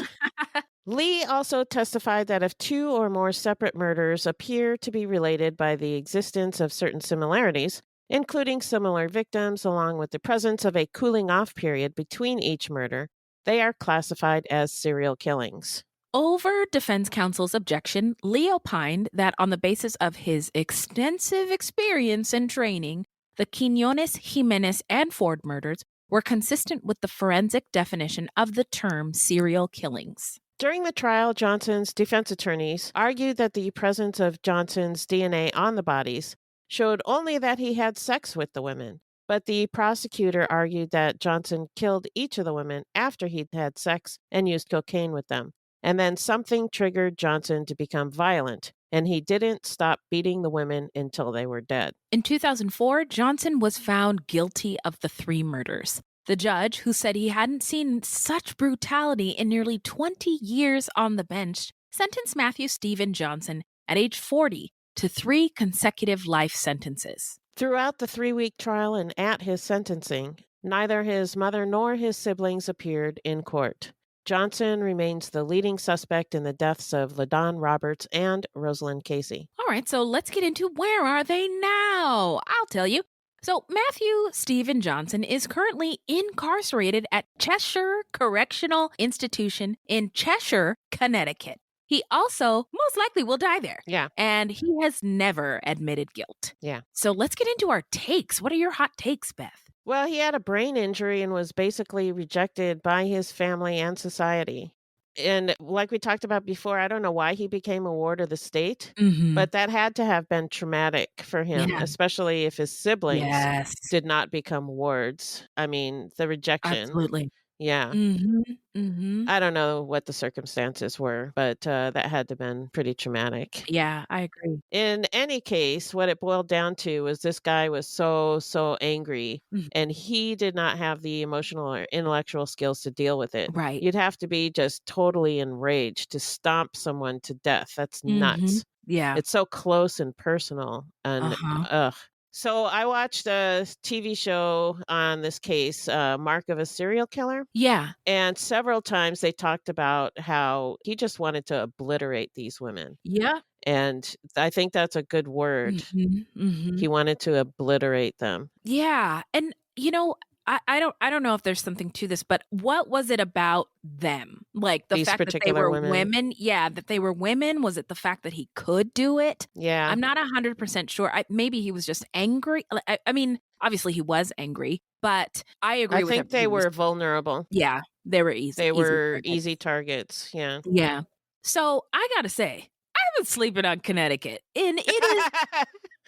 Lee also testified that if 2 or more separate murders appear to be related by the existence of certain similarities, including similar victims along with the presence of a cooling off period between each murder, they are classified as serial killings. Over defense counsel's objection, Lee opined that on the basis of his extensive experience and training, the Quiñones, Jimenez, and Ford murders were consistent with the forensic definition of the term serial killings. During the trial, Johnson's defense attorneys argued that the presence of Johnson's DNA on the bodies showed only that he had sex with the women, but the prosecutor argued that Johnson killed each of the women after he'd had sex and used cocaine with them. And then something triggered Johnson to become violent, and he didn't stop beating the women until they were dead. In 2004, Johnson was found guilty of the 3 murders. The judge, who said he hadn't seen such brutality in nearly 20 years on the bench, sentenced Matthew Stephen Johnson at age 40 to 3 consecutive life sentences. Throughout the 3-week trial and at his sentencing, neither his mother nor his siblings appeared in court. Johnson remains the leading suspect in the deaths of LaDawn Roberts and Rosalind Casey. All right, so let's get into where are they now? I'll tell you. So Matthew Stephen Johnson is currently incarcerated at Cheshire Correctional Institution in Cheshire, Connecticut. He also most likely will die there. Yeah. And he has never admitted guilt. Yeah. So let's get into our takes. What are your hot takes, Beth? Well, he had a brain injury and was basically rejected by his family and society. And like we talked about before, I don't know why he became a ward of the state, but that had to have been traumatic for him, especially if his siblings did not become wards. I mean, the rejection. Absolutely. Yeah. I don't know what the circumstances were, but that had to have been pretty traumatic. Yeah, I agree. In any case, what it boiled down to was this guy was so angry, and he did not have the emotional or intellectual skills to deal with it. Right. You'd have to be just totally enraged to stomp someone to death. That's nuts. Yeah. It's so close and personal, and ugh. So I watched a TV show on this case, Mark of a Serial Killer. Yeah. And several times they talked about how he just wanted to obliterate these women. Yeah. And I think that's a good word. He wanted to obliterate them. Yeah. And, you know, I don't know if there's something to this, but what was it about them? Like the These fact that they particular were women? Yeah, that they were women. Was it the fact that he could do it? Yeah. I'm not 100% sure. Maybe he was just angry. I mean, obviously he was angry, but I agree with I think they were vulnerable. Yeah, they were easy. They were easy targets. Yeah. Yeah. So I got to say, I've been sleeping on Connecticut, and it is...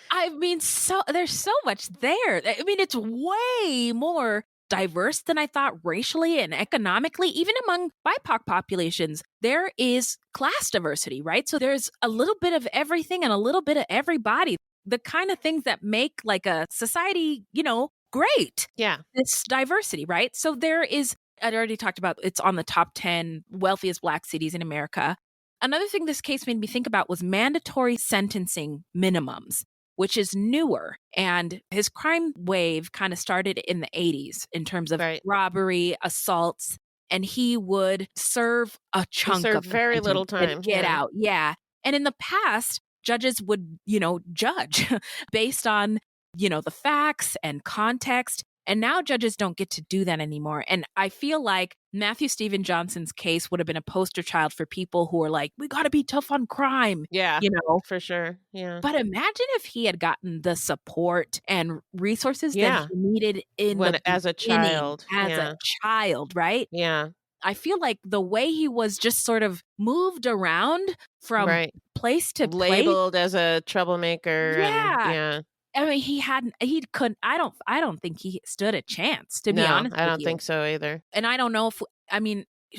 I mean, there's so much there. I mean, it's way more diverse than I thought racially and economically, even among BIPOC populations. There is class diversity, right? So there's a little bit of everything and a little bit of everybody. The kind of things that make like a society, you know, great. Yeah. It's diversity, right? So there is, I'd already talked about, it's on the top 10 wealthiest Black cities in America. Another thing this case made me think about was mandatory sentencing minimums, which is newer. And his crime wave kind of started in the 80s in terms of robbery, assaults, and he would serve a chunk of very little time and get out. Yeah. And in the past, judges would, you know, judge based on, you know, the facts and context. And now judges don't get to do that anymore. And I feel like Matthew Stephen Johnson's case would have been a poster child for people who are like, we got to be tough on crime. Yeah, you know, for sure. Yeah. But imagine if he had gotten the support and resources that he needed as a child, right? Yeah. I feel like the way he was just sort of moved around from Right. place to place. Labeled as a troublemaker. And Yeah. I mean, I don't think he stood a chance, to be No, honest I with don't you. think so either. And I don't know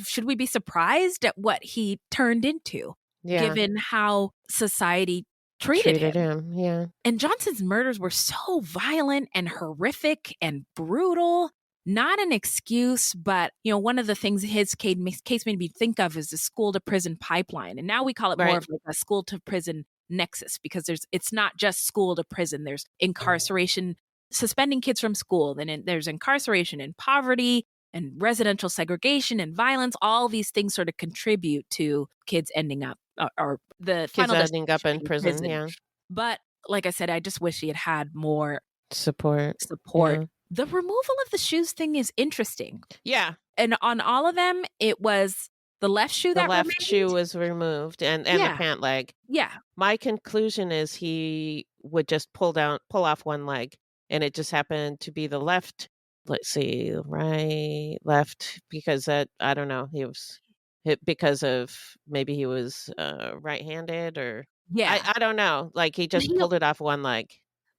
should we be surprised at what he turned into, Yeah. given how society treated him? Yeah. And Johnson's murders were so violent and horrific and brutal. Not an excuse, but, one of the things his case made me think of is the school to prison pipeline. And now we call it more of like a school to prison nexus, because it's not just school to prison. There's incarceration, suspending kids from school. Then there's incarceration and poverty and residential segregation and violence. All these things sort of contribute to kids ending up or the Kids final ending up in destination prison. Yeah. But like I said, I just wish he had more Support. Yeah. The removal of the shoes thing is interesting. Yeah. And on all of them, it was the left shoe The that left remained. shoe was removed and the Yeah. pant leg. Yeah. My conclusion is he would just pull off one leg, and it just happened to be the left. Let's see, right, left, because that, I don't know, he was hit because of maybe he was right-handed, or Yeah. I don't know. Like, he just pulled it off one leg.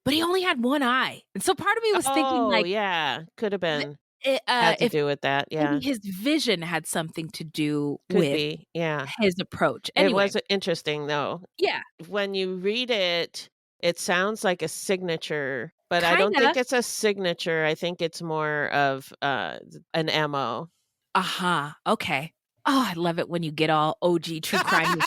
But he only had one eye. And so part of me was thinking, Oh, like, yeah, could have been had to if do with that. Yeah, maybe his vision had something to do could with be. Yeah, his approach. it Anyway, was interesting though. yeah. When you read it, it sounds like a signature, but I don't think Kinda. it's a signature. I think it's more of an MO. Uh-huh. Okay. Oh, I love it when you get all OG true crime.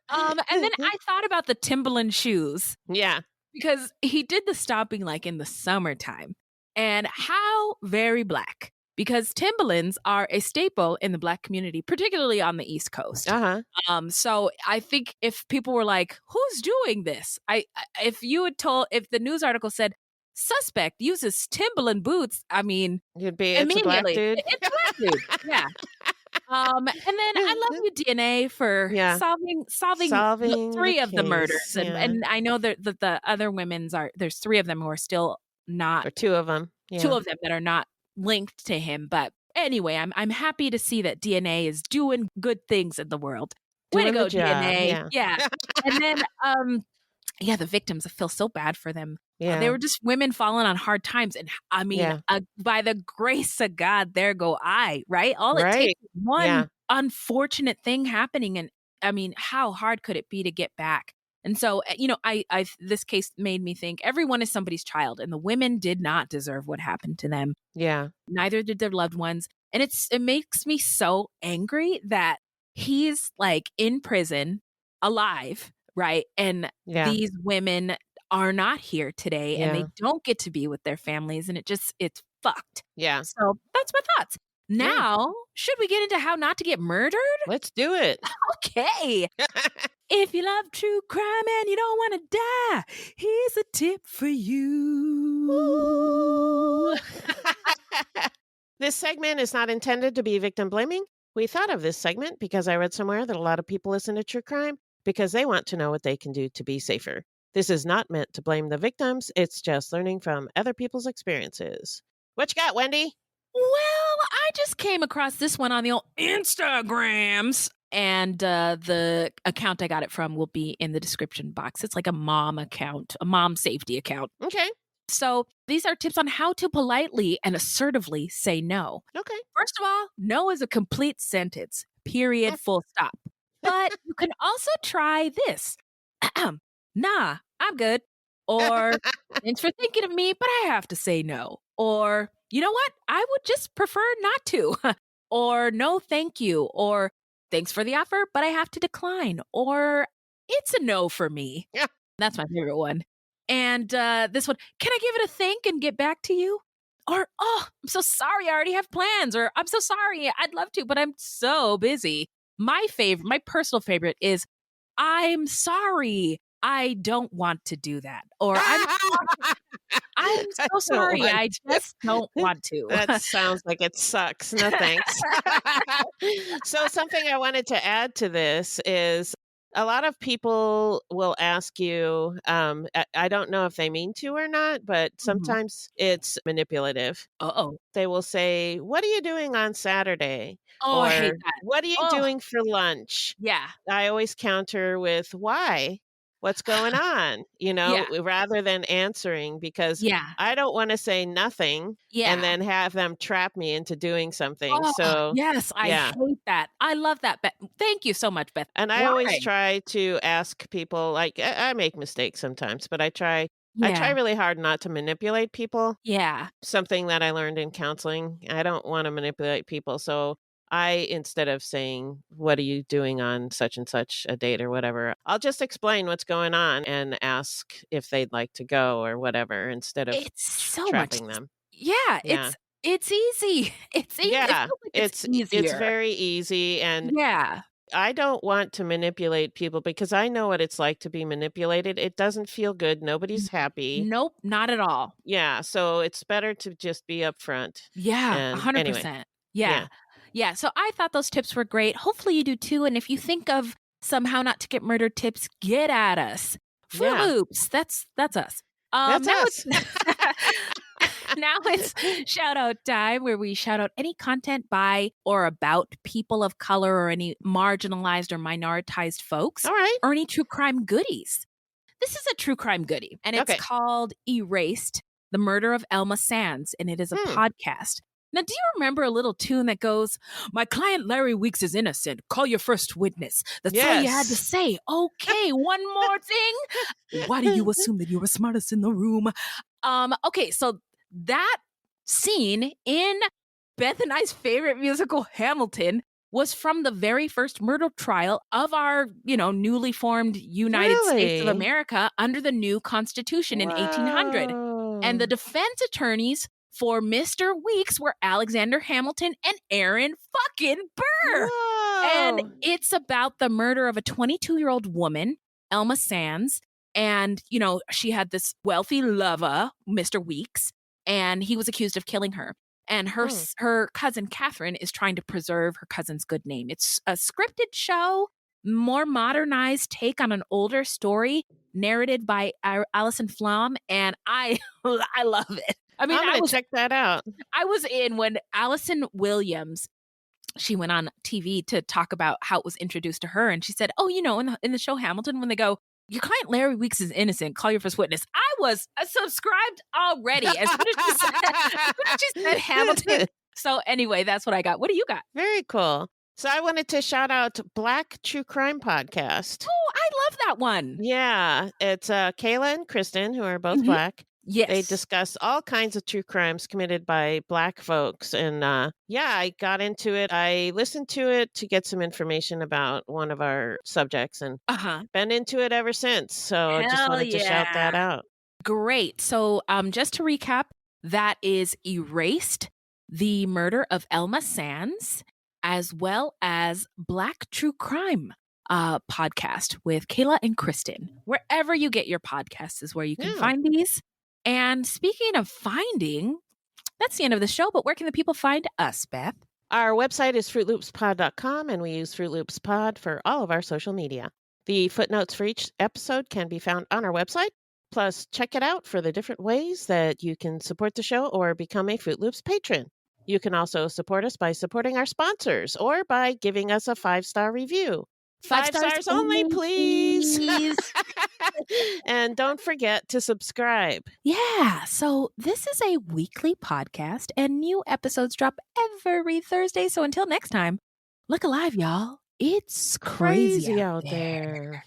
And then I thought about the Timberland shoes. Yeah. Because he did the stomping like in the summertime. And how very Black. Because Timberlands are a staple in the Black community, particularly on the East Coast. Uh-huh. So I think if people were like, who's doing this? If the news article said, suspect uses Timberland boots, I mean, You'd be, it's a black immediately, dude. it's a Black dude. Yeah. And then I love you, DNA, for solving three the of the case. murders. Yeah. And I know that the other there's three of them who are still not, Or two of them. Yeah. two of them that are not linked to him. But anyway, I'm happy to see that DNA is doing good things in the world. Way to Doing go, the job, DNA. yeah. And then, the victims, I feel so bad for them. Yeah. They were just women falling on hard times. And I mean, Yeah. by the grace of God, there go I, right? All it Right. takes is one Yeah. unfortunate thing happening. And I mean, how hard could it be to get back? And so, this case made me think everyone is somebody's child, and the women did not deserve what happened to them. Yeah. Neither did their loved ones. And it makes me so angry that he's like in prison, alive, right? And Yeah. these women are not here today, and Yeah. they don't get to be with their families, and it's fucked. Yeah. So that's my thoughts. Now, should we get into how not to get murdered? Let's do it. Okay. If you love true crime and you don't want to die, here's a tip for you. This segment is not intended to be victim blaming. We thought of this segment because I read somewhere that a lot of people listen to true crime because they want to know what they can do to be safer. This is not meant to blame the victims. It's just learning from other people's experiences. What you got, Wendy? Well, I just came across this one on the old Instagrams, and the account I got it from will be in the description box. It's like a mom account, a mom safety account. Okay. So these are tips on how to politely and assertively say no. Okay. First of all, no is a complete sentence, period, full stop. But you can also try this. Nah, I'm good. Or, thanks for thinking of me, but I have to say no. Or, you know what? I would just prefer not to. Or, no, thank you. Or, thanks for the offer, but I have to decline. Or, it's a no for me. Yeah. That's my favorite one. And this one, can I give it a think and get back to you? Or, oh, I'm so sorry, I already have plans. Or, I'm so sorry, I'd love to, but I'm so busy. My personal favorite is, I'm sorry, I don't want to do that. Or, I'm so sorry, I just don't want to. That sounds like it sucks. No thanks. So something I wanted to add to this is A lot of people will ask you, I don't know if they mean to or not, but sometimes it's manipulative. Uh-oh. They will say, "What are you doing on Saturday?" Oh, I hate Or, that. "What are you Oh, doing for lunch?" yeah. I always counter with, "Why? What's going on?" Yeah. Rather than answering, because Yeah. I don't wanna say nothing and Yeah. then have them trap me into doing something. Oh, So, yes, I yeah. hate that. I love that, Beth. Thank you so much, Beth. And I always Why? try to ask people, like, I make mistakes sometimes, but I try Yeah. really hard not to manipulate people. Yeah. Something that I learned in counseling. I don't wanna manipulate people, so instead of saying, "What are you doing on such and such a date?" or whatever, I'll just explain what's going on and ask if they'd like to go or whatever instead of It's so much. trapping them. Yeah, Yeah. it's easy. It's easy. It Yeah, feels like it's it's easier. very easy, and Yeah. I don't want to manipulate people because I know what it's like to be manipulated. It doesn't feel good. Nobody's happy. Nope, not at all. Yeah, so it's better to just be upfront. Yeah, And anyway, 100%. Yeah. yeah. Yeah, so I thought those tips were great. Hopefully you do too, and if you think of somehow not to get murdered tips, get at us. Yeah. Fruitloops, that's us. That's Now us. now it's shout out time, where we shout out any content by or about people of color or any marginalized or minoritized folks, All right. or any true crime goodies. This is a true crime goodie, and it's Okay. called Erased: The Murder of Elma Sands, and it is a podcast. Now, do you remember a little tune that goes, "My client Larry Weeks is innocent. Call your first witness." That's all you had to Yes. say. Okay, one more thing. Why do you assume that you're the smartest in the room? Okay, so that scene in Beth and I's favorite musical, Hamilton, was from the very first murder trial of our, newly formed United States of Really? America under the new Constitution in 1800. And the Whoa. defense attorneys for Mr. Weeks were Alexander Hamilton and Aaron fucking Burr. And Whoa. it's about the murder of a 22-year-old woman, Elma Sands. And, she had this wealthy lover, Mr. Weeks, and he was accused of killing her. And her cousin, Catherine, is trying to preserve her cousin's good name. It's a scripted show, more modernized take on an older story, narrated by Alison Flom, and I love it. I mean, I'm going to check that out. I was in when Alison Williams, she went on TV to talk about how it was introduced to her, and she said, "Oh, in the show Hamilton, when they go, 'Your client Larry Weeks is innocent. Call your first witness.'" I was subscribed already as soon as she said Hamilton. So anyway, that's what I got. What do you got? Very cool. So I wanted to shout out Black True Crime Podcast. Oh, I love that one. Yeah, it's Kayla and Kristen, who are both Mhm. Black. Yes. They discuss all kinds of true crimes committed by Black folks. And I got into it. I listened to it to get some information about one of our subjects and been into it ever since. So I just wanted to shout that out. Great. So just to recap, that is Erased: The Murder of Elma Sands, as well as Black True Crime podcast with Kayla and Kristen. Wherever you get your podcasts is where you can find these. And speaking of finding, that's the end of the show, but where can the people find us, Beth? Our website is fruitloopspod.com, and we use Fruit Loops Pod for all of our social media. The footnotes for each episode can be found on our website. Plus, check it out for the different ways that you can support the show or become a Fruit Loops patron. You can also support us by supporting our sponsors or by giving us a 5-star review. 5 stars only, please. And don't forget to subscribe. Yeah, so this is a weekly podcast and new episodes drop every Thursday. So until next time, look alive, y'all. It's crazy out there.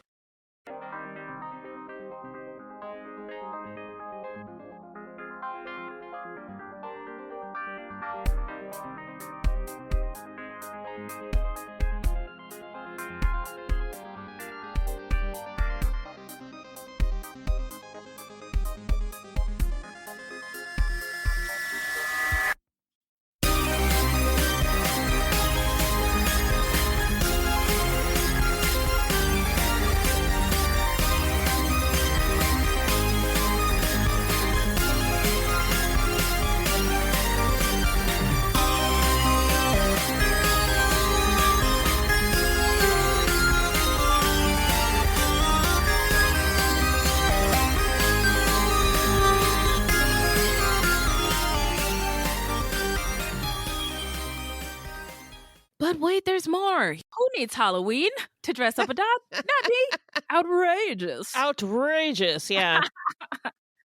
needs Halloween to dress up a dog? Not me. Outrageous. Outrageous, yeah.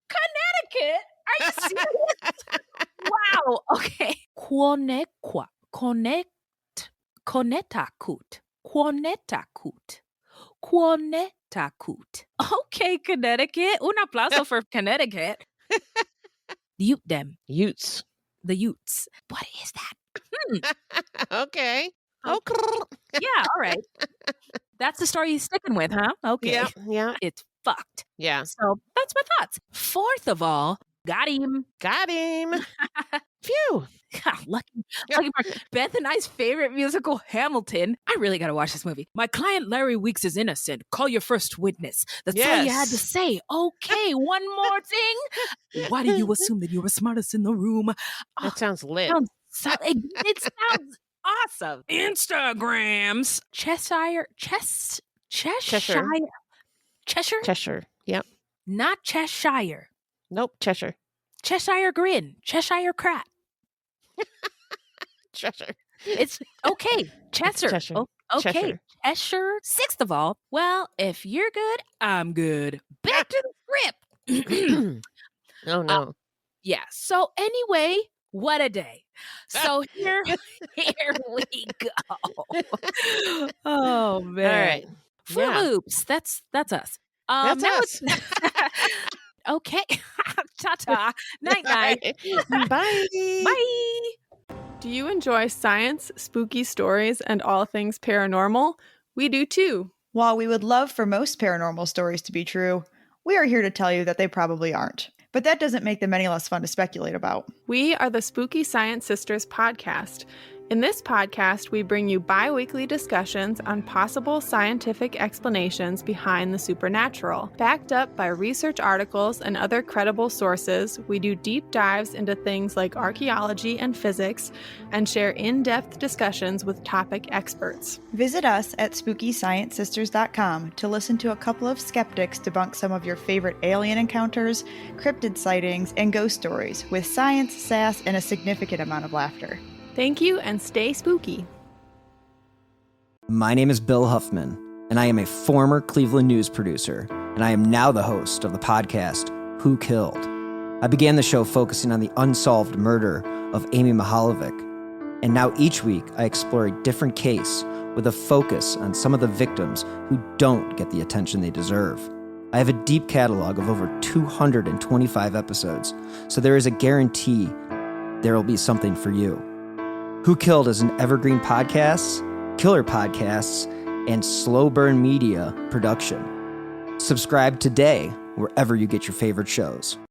Connecticut? Are you serious? Wow. Okay. Quonequa. Connecticut. Okay, Connecticut. Un aplauso for Connecticut. Ute them. Utes. The Utes. What is that? Okay. Okay. Yeah, all right. That's the story you're sticking with, huh? Okay. Yeah. It's fucked. Yeah. So that's my thoughts. Fourth of all, got him. Phew. Lucky Mark. Beth and I's favorite musical, Hamilton. I really got to watch this movie. My client Larry Weeks is innocent. Call your first witness. That's all you had to say. Okay, one more thing. Why do you assume that you're the smartest in the room? That sounds lit. It sounds awesome. Instagrams. Cheshire. Cheshire. Yep. Not Cheshire. Nope. Cheshire. Cheshire Grin. Cheshire Crap. Cheshire. It's okay. Cheshire. Cheshire. Okay. Cheshire. Cheshire. Sixth of all, well, if you're good, I'm good. Back to the script. Oh, no. Yeah. So anyway, what a day. So here we go. Oh, man. All right. Fruitloops. That's us. That's us. Okay. Ta-ta. Night-night. Bye. Bye. Do you enjoy science, spooky stories, and all things paranormal? We do too. While we would love for most paranormal stories to be true, we are here to tell you that they probably aren't. But that doesn't make them any less fun to speculate about. We are the Spooky Science Sisters podcast. In this podcast, we bring you bi-weekly discussions on possible scientific explanations behind the supernatural. Backed up by research articles and other credible sources, we do deep dives into things like archaeology and physics and share in-depth discussions with topic experts. Visit us at SpookyScienceSisters.com to listen to a couple of skeptics debunk some of your favorite alien encounters, cryptid sightings, and ghost stories with science, sass, and a significant amount of laughter. Thank you, and stay spooky. My name is Bill Huffman, and I am a former Cleveland news producer, and I am now the host of the podcast, Who Killed? I began the show focusing on the unsolved murder of Amy Mihaljevic, and now each week I explore a different case with a focus on some of the victims who don't get the attention they deserve. I have a deep catalog of over 225 episodes, so there is a guarantee there will be something for you. Who Killed is an evergreen podcasts, killer podcasts, and slow burn media production. Subscribe today wherever you get your favorite shows.